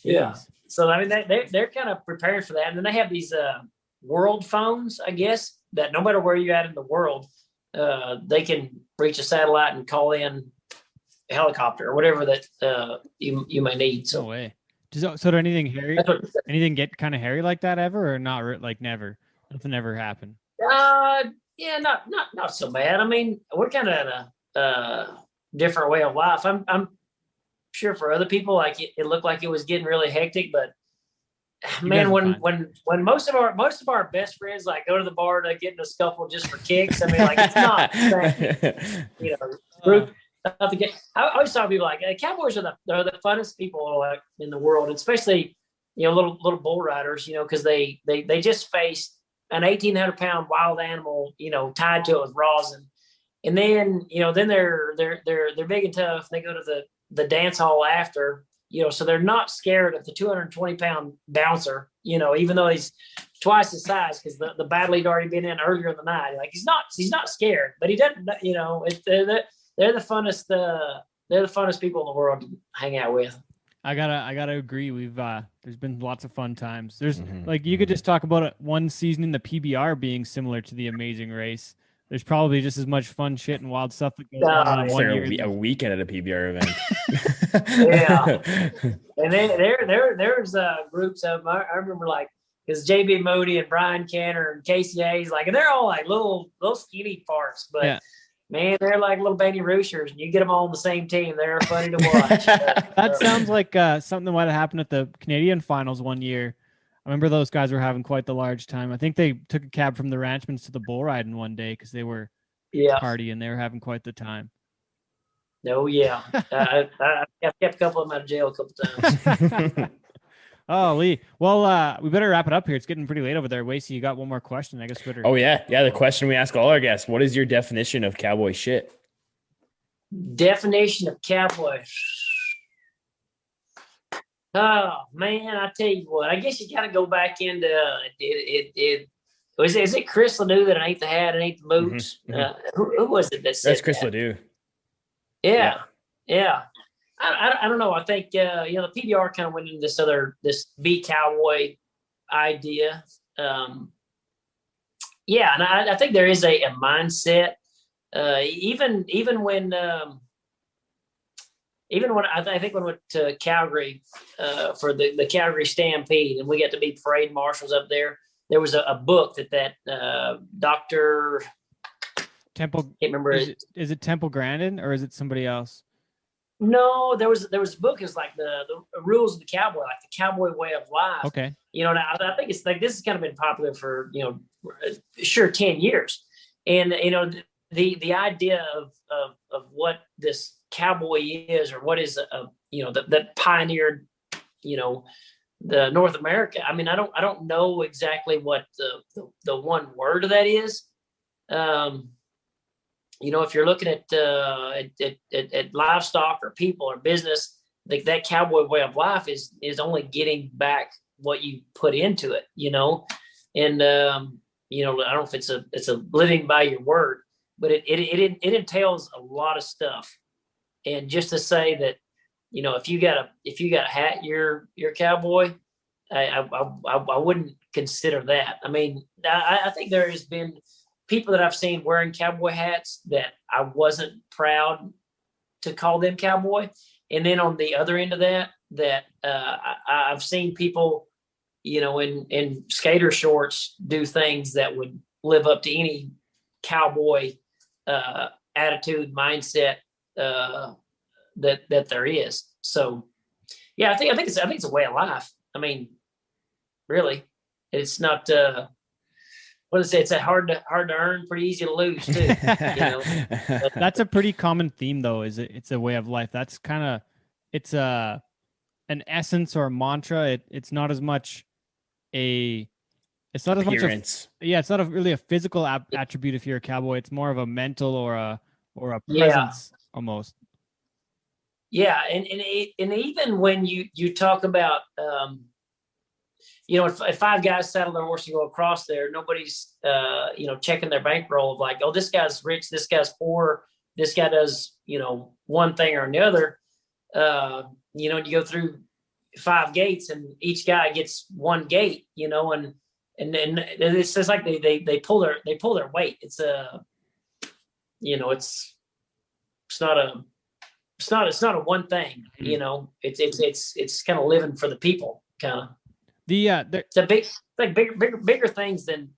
Yeah. So I mean, they're kind of prepared for that. And then they have these world phones, I guess, that no matter where you're at in the world, they can reach a satellite and call in a helicopter or whatever that you may need. So no way. So did anything hairy? Anything get kind of hairy like that ever, or not? Like never. Nothing ever happened. Yeah, not so bad. I mean, we're kind of at a different way of life. I'm sure for other people, like it looked like it was getting really hectic, but man, when most of our best friends like go to the bar to get in a scuffle just for kicks, I mean, like, it's not group. I always tell people, like, Cowboys are the funnest people like in the world, especially little bull riders, because they just faced an 1,800-pound wild animal, tied to it with rosin. And then, then they're big and tough. They go to the dance hall after, so they're not scared of the 220-pound bouncer, even though he's twice his size, because the battle he'd already been in earlier in the night. Like he's not scared, but he doesn't, they're the funnest, people in the world to hang out with. I gotta agree. We've there's been lots of fun times. There's like, you could just talk about one season in the PBR being similar to the Amazing Race. There's probably just as much fun shit and wild stuff that goes on in 1 year. A weekend at a PBR event. Yeah. And then there's groups of them. I remember, like, because JB Moody and Brian Canner and Casey Hayes, like, and they're all like little skinny farts, but yeah. Man, they're like little baby roosters, and you get them all on the same team. They're funny to watch. That sounds like something that might have happened at the Canadian finals one year. I remember those guys were having quite the large time. I think they took a cab from the Ranchmans to the bull riding one day because they were partying. They were having quite the time. Oh, yeah. I've kept a couple of them out of jail a couple times. Oh, Lee. Well, we better wrap it up here. It's getting pretty late over there. Wacey, you got one more question. I guess better. Oh, yeah. Yeah, the question we ask all our guests. What is your definition of cowboy shit? Definition of cowboy. Oh, man, I tell you what. I guess you got to go back into is it Chris Ledoux that ate the hat and ate the boots? Who was it that said That's Chris Ledoux. Yeah. I don't know. I think the PBR kind of went into this be cowboy idea. And I think there is a mindset. Even when I think when we went to Calgary for the Calgary Stampede, and we got to be parade marshals up there. There was a book that Dr. Temple. Can't remember. Is it Temple Grandin or is it somebody else? No, there was a book. It's like the rules of the cowboy, like the cowboy way of life. Okay. Now I think it's like this has kind of been popular for 10 years, and the idea of what this cowboy is, or what is that pioneered the North America. I mean, I don't know exactly what the one word of that is. If you're looking at livestock or people or business, that cowboy way of life is only getting back what you put into it, and I don't know if it's a living by your word, but it entails a lot of stuff. And just to say that, if you got a hat, you're cowboy, I wouldn't consider that. I mean, I think there has been people that I've seen wearing cowboy hats that I wasn't proud to call them cowboy. And then on the other end of that I've seen people, in skater shorts do things that would live up to any cowboy attitude, mindset that there is. So, yeah, I think it's a way of life. I mean, really, it's not. What is it? It's hard to earn, pretty easy to lose too. That's a pretty common theme, though. It's a way of life. That's kind of an essence or a mantra. It's not as much it's not appearance. It's not really a physical attribute if you're a cowboy. It's more of a mental or a presence almost. Yeah, and even when you talk about if five guys saddle their horse and go across there, nobody's checking their bankroll of like, oh, this guy's rich, this guy's poor, this guy does one thing or another. You go through 5 gates and each guy gets 1 gate, and it's just like they pull their weight. It's it's not a one thing, it's kind of living for the people, kind of. It's a bigger things than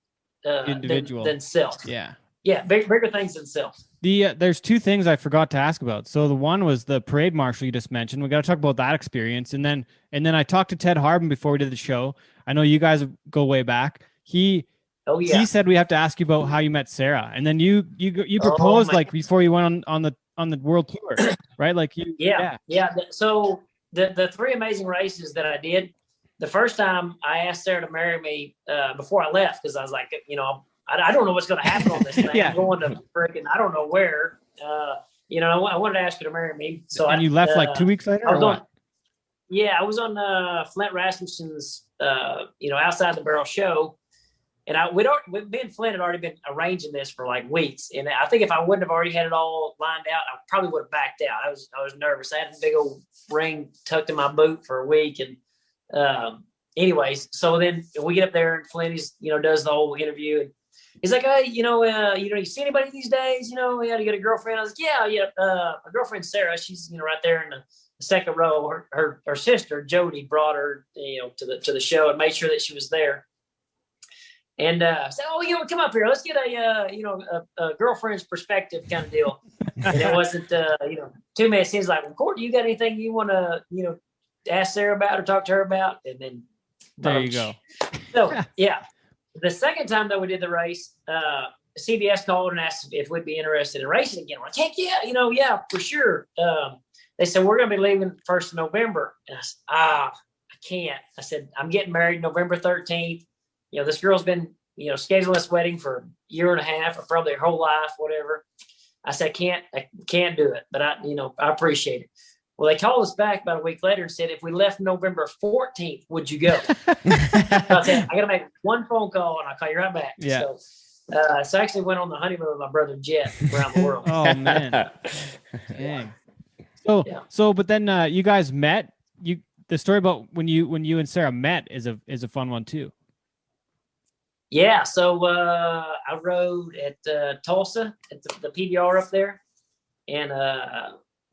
individual than self. Yeah, bigger things than self. There's 2 things I forgot to ask about. So the one was the parade marshal you just mentioned. We got to talk about that experience, and then I talked to Ted Harbin before we did the show. I know you guys go way back. He said we have to ask you about how you met Sarah, and then you proposed like before you went on the world tour, right? Like yeah. So the 3 amazing races that I did, the first time I asked Sarah to marry me before I left, because I was like, I don't know what's going to happen on this thing. Yeah. I'm going to freaking, I don't know where. I wanted to ask her to marry me. So you left like 2 weeks later, or what? I was on Flint Rasmussen's, Outside the Barrel show. And me and Flint had already been arranging this for like weeks. And I think if I wouldn't have already had it all lined out, I probably would have backed out. I was nervous. I had a big old ring tucked in my boot for a week. And anyways, so then we get up there and Flint does the whole interview. And he's like, hey, you see anybody these days? You get a girlfriend? I was like, yeah. My girlfriend, Sarah, she's, right there in the second row. Her sister, Jody, brought her, to the show and made sure that she was there. And said, come up here. Let's get a girlfriend's perspective kind of deal. And it wasn't, 2 minutes. He's like, well, Cord, you got anything you want to, ask Sarah about or talk to her about? And then there you go. So, yeah. The second time that we did the race, CBS called and asked if we'd be interested in racing again. We're like, heck yeah, yeah, for sure. They said, we're going to be leaving 1st of November. And I said, I can't. I said, I'm getting married November 13th. This girl's been, scheduling this wedding for a year and a half or probably her whole life, whatever. I said, I can't do it, but I appreciate it. Well, they called us back about a week later and said, if we left November 14th, would you go? So I said, I got to make one phone call and I'll call you right back. Yeah. So I actually went on the honeymoon with my brother Jet around the world. Oh man. Dang. But then you guys met. The story about when you and Sarah met is a fun one too. Yeah, so I rode at Tulsa at the PBR up there, and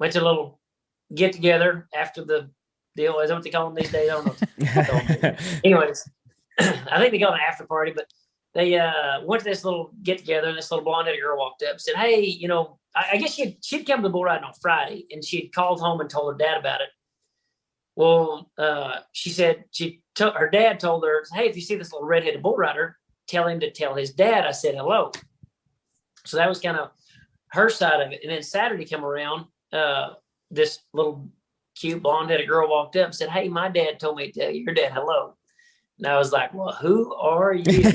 went to a little get together after the deal. Is that what they call them these days? I don't know. Anyways, I think they call it an after party, but they went to this little get together, and this little blonde-headed girl walked up and said, "Hey, I guess she'd come to the bull riding on Friday, and she had called home and told her dad about it." Well, she said her dad told her, "Hey, if you see this little redheaded bull rider, tell him to tell his dad I said hello." So that was kind of her side of it. And then Saturday come around, this little cute blonde-headed girl walked up and said, "Hey, my dad told me to tell your dad hello." And I was like, "Well, who are you?" So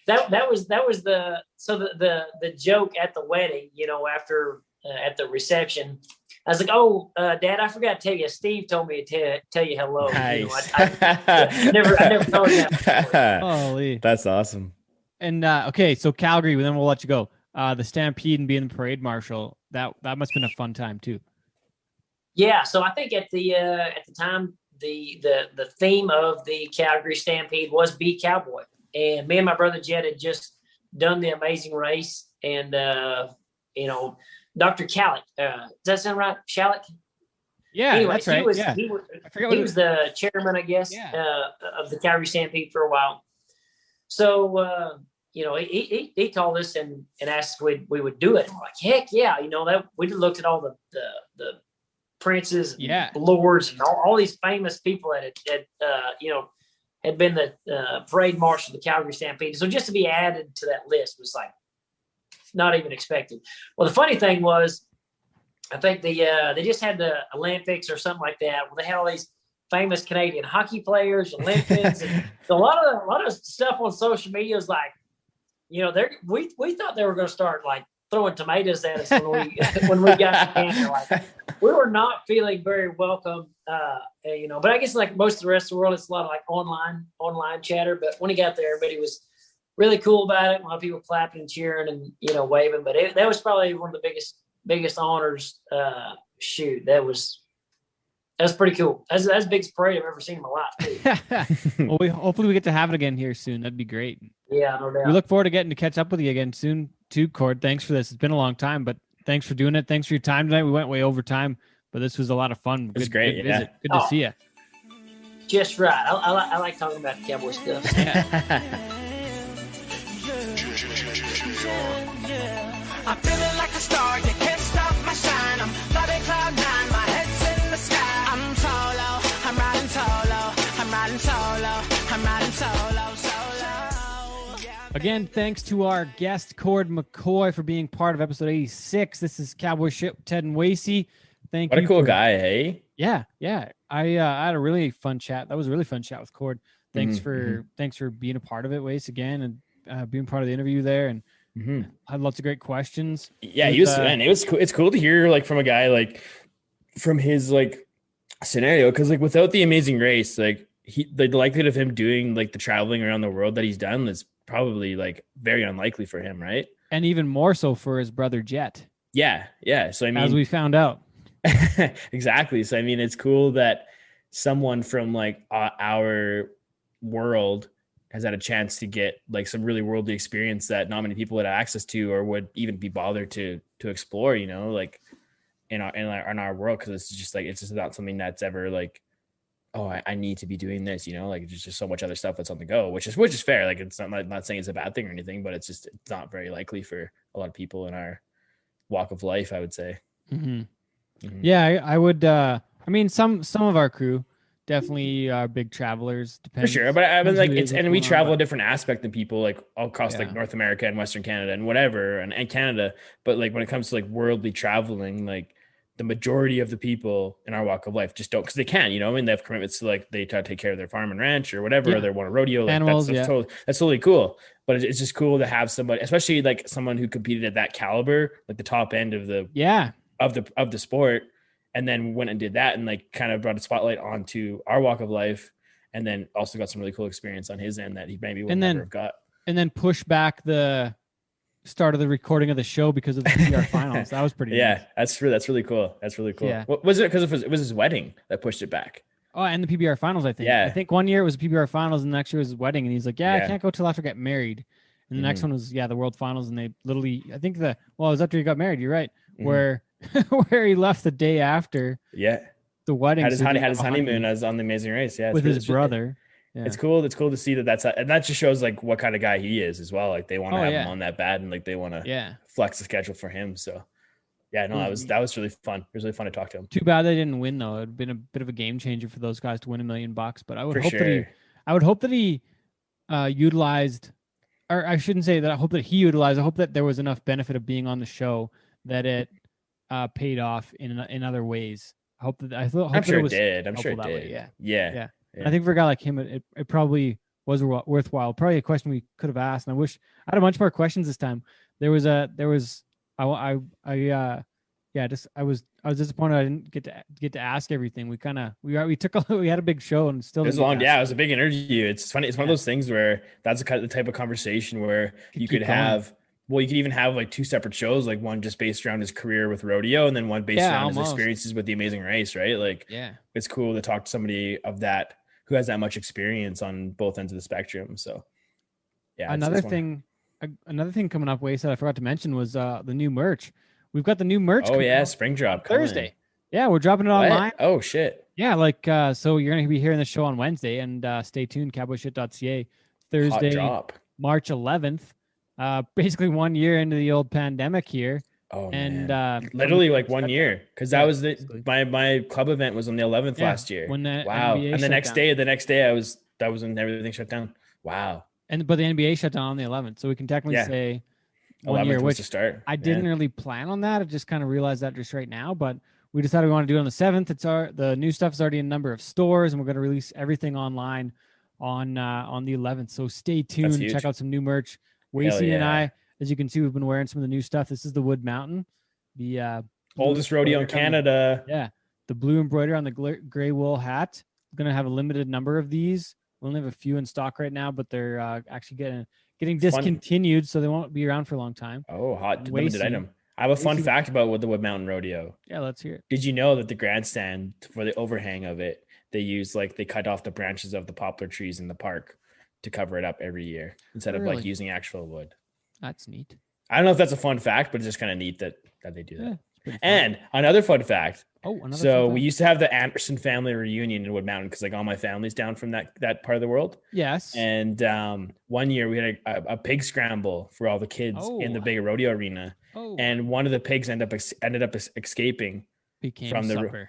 that was the joke at the wedding. After at the reception, I was like, "Oh, Dad, I forgot to tell you. Steve told me to tell you hello." Nice. I never told you that before. Holy, that's awesome. And okay, so Calgary, then we'll let you go. The Stampede and being the parade marshal, that must have been a fun time too. Yeah, so I think at the time the theme of the Calgary Stampede was Be Cowboy, and me and my brother Jed had just done the amazing race, and Dr. Callett, does that sound right? Shallett? Yeah, anyway, that's right. He was the chairman, I guess, of the Calgary Stampede for a while. So, he called us and asked if we would do it. And we're like, heck yeah. That we looked at all the princes and lords and all these famous people that had been the parade marshal of the Calgary Stampede. So just to be added to that list was like, not even expected. Well, the funny thing was, I think they just had the Olympics or something like that. Well, they had all these famous Canadian hockey players, Olympics, and a lot of stuff on social media was like, we thought they were going to start like throwing tomatoes at us when we got to Canada. Like, we were not feeling very welcome, But I guess like most of the rest of the world, it's a lot of like online chatter. But when he got there, everybody was really cool about it. A lot of people clapping and cheering and waving. But that was probably one of the biggest honors. That was pretty cool. That's the biggest parade I've ever seen in my life too. Well, hopefully we get to have it again here soon. That'd be great. Yeah, no doubt. We look forward to getting to catch up with you again soon too, Cord. Thanks for this. It's been a long time, but thanks for doing it. Thanks for your time tonight. We went way over time, but this was a lot of fun. It was great. Good visit. Good to see you. Just right. I like talking about Cowboy stuff. I'm feeling like a star, you can't stop my shine. I'm flying cloud nine, my head's in the sky. I'm solo, I'm riding solo, I'm riding solo, I'm riding solo, solo. Again, thanks to our guest Cord McCoy for being part of episode 86. This is Cowboy Shit with Ted and Wacey. What a cool guy, hey? Yeah. I had a really fun chat. That was a really fun chat with Cord. Thanks for being a part of it, Wace, again, and being part of the interview there, and had lots of great questions. Yeah, he was, and it was cool. It's cool to hear like from a guy like from his like scenario, because like without the Amazing Race, like the likelihood of him doing like the traveling around the world that he's done is probably like very unlikely for him, right? And even more so for his brother Jet. Yeah. So I mean, as we found out. Exactly. So I mean, it's cool that someone from like our world has had a chance to get like some really worldly experience that not many people would have access to or would even be bothered to explore, you know, like in our world, because it's just not something that's ever like, oh, I need to be doing this, you know, like there's just so much other stuff that's on the go, which is fair. Like it's not saying it's a bad thing or anything, but it's not very likely for a lot of people in our walk of life, I would say. Yeah, I would. I mean, some of our crew definitely are big travelers. For sure, but I mean, like we travel a different aspect than people like all across like North America and Western Canada and whatever, and Canada. But like when it comes to like worldly traveling, like the majority of the people in our walk of life just don't, because they can, you know, I mean, they have commitments to like they try to take care of their farm and ranch or whatever, or they want a rodeo. Like, animals, that's totally cool. But it's just cool to have somebody, especially like someone who competed at that caliber, like the top end of the of the sport, and then went and did that and like kind of brought a spotlight onto our walk of life, and then also got some really cool experience on his end that he maybe would never have got. And then push back the start of the recording of the show because of the PBR finals. That was pretty nice. That's really cool. That's really cool. Yeah. What was it? Because it was his wedding that pushed it back. Oh, and the PBR finals, I think. I think one year it was PBR finals and the next year was his wedding. And he's like, I can't go till after I get married. And the next one was, the World Finals. And they literally, I think it was after he got married. You're right. Where he left the day after the wedding. Had his honeymoon as on the Amazing Race. Yeah. With his brother. Yeah. It's cool. It's cool to see that and that just shows like what kind of guy he is as well. Like they want to have him on that bad, and like they want to flex the schedule for him. So that was really fun. It was really fun to talk to him. Too bad they didn't win though. It'd been a bit of a game changer for those guys to win $1 million. But I would hope that he utilized, or I shouldn't say that. I hope that he utilized. I hope that there was enough benefit of being on the show that it paid off in other ways. I'm sure it did. Yeah. I think for a guy like him, it probably was worthwhile. Probably a question we could have asked. And I wish I had a bunch more questions this time. I was disappointed I didn't get to ask everything. We had a big show and still. It was long. Yeah, it was a big interview. It's funny. It's one of those things where that's the type of conversation where you could have. Well, you could even have like two separate shows, like one just based around his career with rodeo, and then one based around his experiences with the Amazing Race, right? Like, it's cool to talk to somebody of that who has that much experience on both ends of the spectrum. So, another thing coming up, Wacey, that I forgot to mention was the new merch. We've got the new merch. Oh yeah, spring drop Thursday. Yeah, we're dropping it online. Oh shit. Yeah, so you're gonna be hearing the show on Wednesday, and stay tuned. Cowboyshit.ca. Thursday, March 11th. Basically 1 year into the old pandemic here. Oh, and literally like 1 year, because that was my club event was on the 11th last year. When the NBA and the next day that was when everything shut down. Wow. But the NBA shut down on the 11th, so we can technically say 1 year, which to start. I didn't really plan on that. I just kind of realized that just right now, but we decided we want to do it on the 7th. The new stuff is already in a number of stores, and we're going to release everything online on the 11th. So stay tuned and check out some new merch. Wacey and I, as you can see, we've been wearing some of the new stuff. This is the Wood Mountain, the oldest rodeo in Canada. The blue embroider on the gray wool hat. We're going to have a limited number of these. We only have a few in stock right now, but they're actually getting discontinued, so they won't be around for a long time. Oh, hot limited item. I have a fun fact about the Wood Mountain Rodeo. Yeah, let's hear it. Did you know that the grandstand for the overhang of it, they cut off the branches of the poplar trees in the park to cover it up every year instead of like using actual wood? That's neat. I don't know if that's a fun fact, but it's just kind of neat that they do that. And another fun fact. We used to have the Anderson family reunion in Wood Mountain because like all my family's down from that part of the world. Yes. And 1 year we had a pig scramble for all the kids in the big rodeo arena. And one of the pigs ended up escaping from the supper.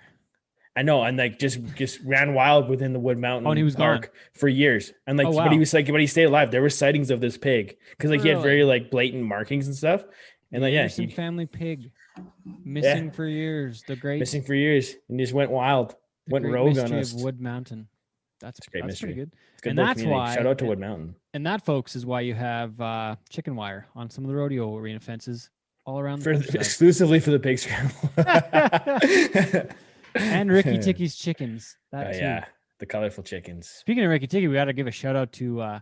I know, and like just ran wild within the Wood Mountain he was Park gone for years. And like, but he stayed alive. There were sightings of this pig because like he had very like blatant markings and stuff. And like family pig missing for years. The great missing for years and just went wild. Went Great rogue on Mystery us. of Wood Mountain. That's a great mystery. Pretty good. It's good And little that's community. why. Shout out to Wood Mountain. And that, folks, is why you have chicken wire on some of the rodeo arena fences all around the countryside. Exclusively for the pig scramble. And Ricky Ticky's chickens. That too. Yeah, the colorful chickens. Speaking of Ricky Ticky, we got to give a shout out to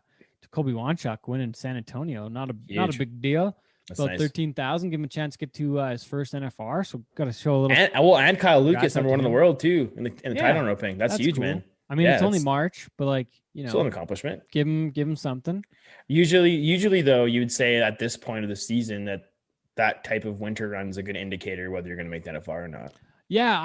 Colby Wanchuk winning San Antonio. Not a big deal. That's About nice. 13,000. Give him a chance to get to his first NFR. So got to show a little. And Kyle Lucas, number one in the world too, in the title roping. That's huge, cool. man. I mean, it's only March, but like, still an accomplishment. Give him something. Usually though, you would say at this point of the season that type of winter run is a good indicator whether you're going to make the NFR or not. Yeah,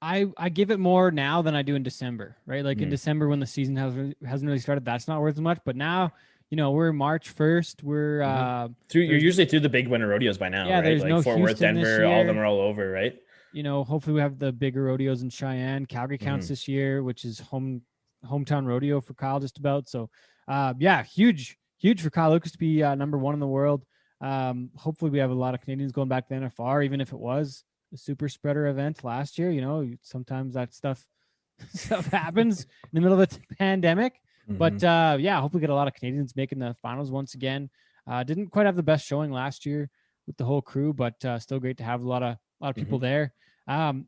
I give it more now than I do in December, right? Like in December when the season hasn't really started, that's not worth as much. But now, we're March 1st. We're you're usually through the big winter rodeos by now, right? There's Like no Fort Worth, Denver, all of them are all over, right? Hopefully we have the bigger rodeos in Cheyenne. Calgary counts this year, which is hometown rodeo for Kyle just about. So huge for Kyle Lucas to be number one in the world. Hopefully we have a lot of Canadians going back to the NFR, even if it was a super spreader event last year. Sometimes that stuff happens in the middle of a pandemic. But hopefully get a lot of Canadians making the finals once again. Didn't quite have the best showing last year with the whole crew, but still great to have a lot of people there. Going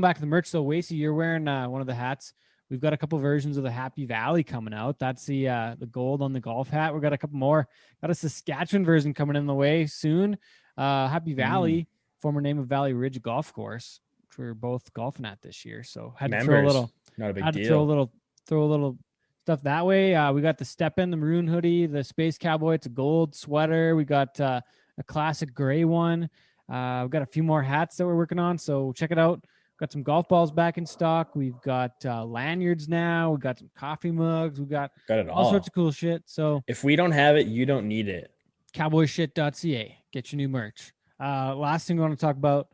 back to the merch, though, Wacey, you're wearing one of the hats. We've got a couple versions of the Happy Valley coming out. That's the gold on the golf hat. We've got a couple more. Got a Saskatchewan version coming in the way soon. Happy Valley, former name of Valley Ridge Golf Course, which we're both golfing at this year. So had to throw a little, not a big deal. Throw a little stuff that way. We got the Step In, the maroon hoodie, the Space Cowboy. It's a gold sweater. We got a classic gray one. We've got a few more hats that we're working on, so check it out. Got some golf balls back in stock. We've got lanyards now. We've got some coffee mugs. We've got it all sorts of cool shit. So if we don't have it, you don't need it. Cowboyshit.ca. Get your new merch. Last thing I want to talk about,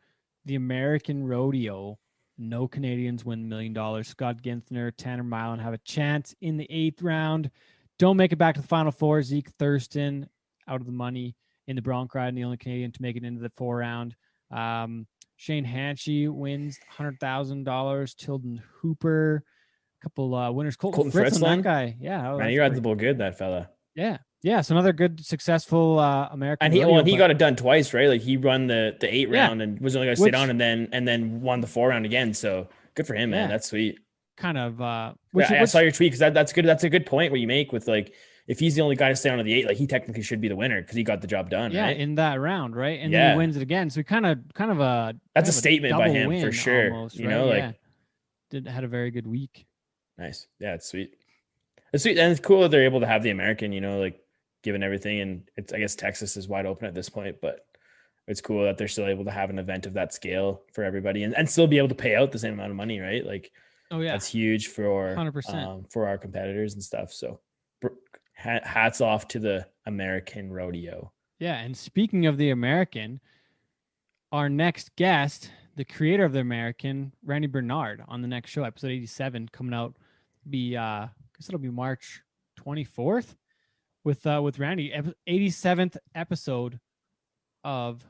the American Rodeo. No Canadians win $1 million. Scott Ginthner, Tanner Milan have a chance in the 8th round. Don't make it back to the Final Four. Zeke Thurston out of the money in the bronc ride, and the only Canadian to make it into the 4 round. Shane Hanchey wins $100,000. Tilden Hooper, a couple winners. Colton Fritz on that guy. Yeah, man, you're at the ball good, that fella. Yeah. So another good, successful American. And he got it done twice, right? Like he run the 8 round and was only going to sit on, and then won the 4 round again. So good for him, man. That's sweet. Kind of. I saw your tweet because that's good. That's a good point where you make with like, if he's the only guy to stay on to the 8, like he technically should be the winner because he got the job done. Yeah, right? in that round, right? And then he wins it again. So kind of a that's a statement by him for sure. Almost, right? Had a very good week. Nice. Yeah, it's sweet. It's sweet, and it's cool that they're able to have the American. Like given everything, and I guess Texas is wide open at this point, but it's cool that they're still able to have an event of that scale for everybody and still be able to pay out the same amount of money, right? Like, that's huge for 100% for our competitors and stuff. So hats off to the American Rodeo. Yeah. And speaking of the American, our next guest, the creator of the American, Randy Bernard, on the next show, episode 87, coming out, I guess it'll be March 24th with Randy, 87th episode of.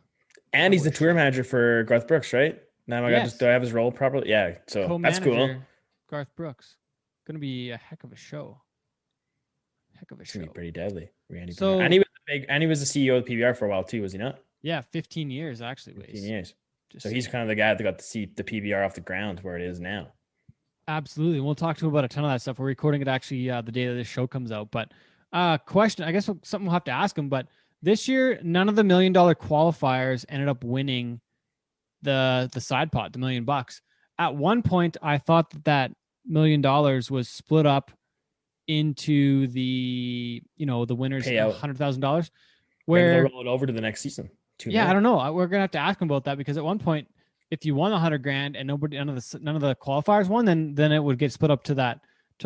And he's the tour manager for Garth Brooks, right? Now do I have his role properly? Yeah. So that's cool. Garth Brooks. Going to be a heck of a show. It's gonna be pretty deadly. Randy. So, and he was the CEO of the PBR for a while too, was he not? Yeah, 15 years actually. 15 years. So he's kind of the guy that got to see the PBR off the ground where it is now. Absolutely. We'll talk to him about a ton of that stuff. We're recording it actually the day that this show comes out. But question, I guess something we'll have to ask him. But this year, none of the $1 million qualifiers ended up winning the side pot, the $1 million. At one point, I thought that $1 million was split up into the winners of $100,000, where they'll roll it over to the next season. I don't know. We're gonna have to ask him about that because at one point, if you won $100,000 and none of the qualifiers won, then it would get split up to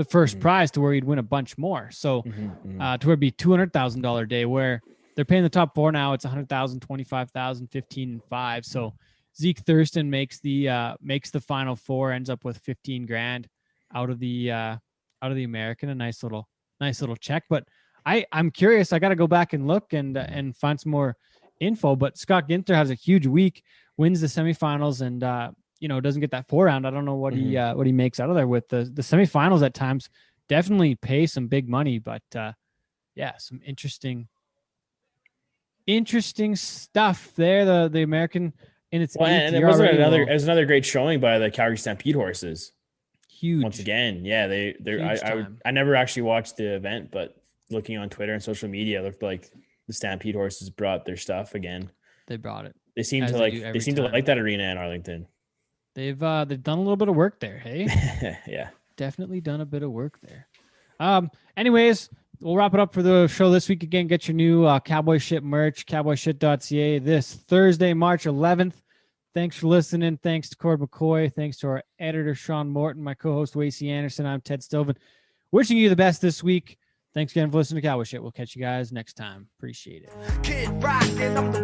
first prize to where you'd win a bunch more. So to where it'd be $200,000 day, where they're paying the top 4 now. It's $100,000, $25,000, 15, and 5. So Zeke Thurston makes the final 4, ends up with $15,000 out of the American. A nice little check. But I'm curious. I got to go back and look and find some more info. But Scott Ginter has a huge week wins the semifinals and doesn't get that 4 round. I don't know what he makes out of there with the semifinals at times. Definitely pay some big money, but some interesting stuff there. The American in its and it was another great showing by the Calgary Stampede horses. Huge once again. Yeah, I never actually watched the event, but looking on Twitter and social media, it looked like the Stampede horses brought their stuff again. They brought it. They seem to like that arena in Arlington. They've done a little bit of work there. Hey, yeah, definitely done a bit of work there. Anyways, we'll wrap it up for the show this week. Again, get your new Cowboy Shit merch, cowboyshit.ca, this Thursday, March 11th. Thanks for listening. Thanks to Cord McCoy. Thanks to our editor, Sean Morton, my co-host, Wacey Anderson. I'm Ted Stovin. Wishing you the best this week. Thanks again for listening to Cowboy Shit. We'll catch you guys next time. Appreciate it. Kid Rock, and I'm the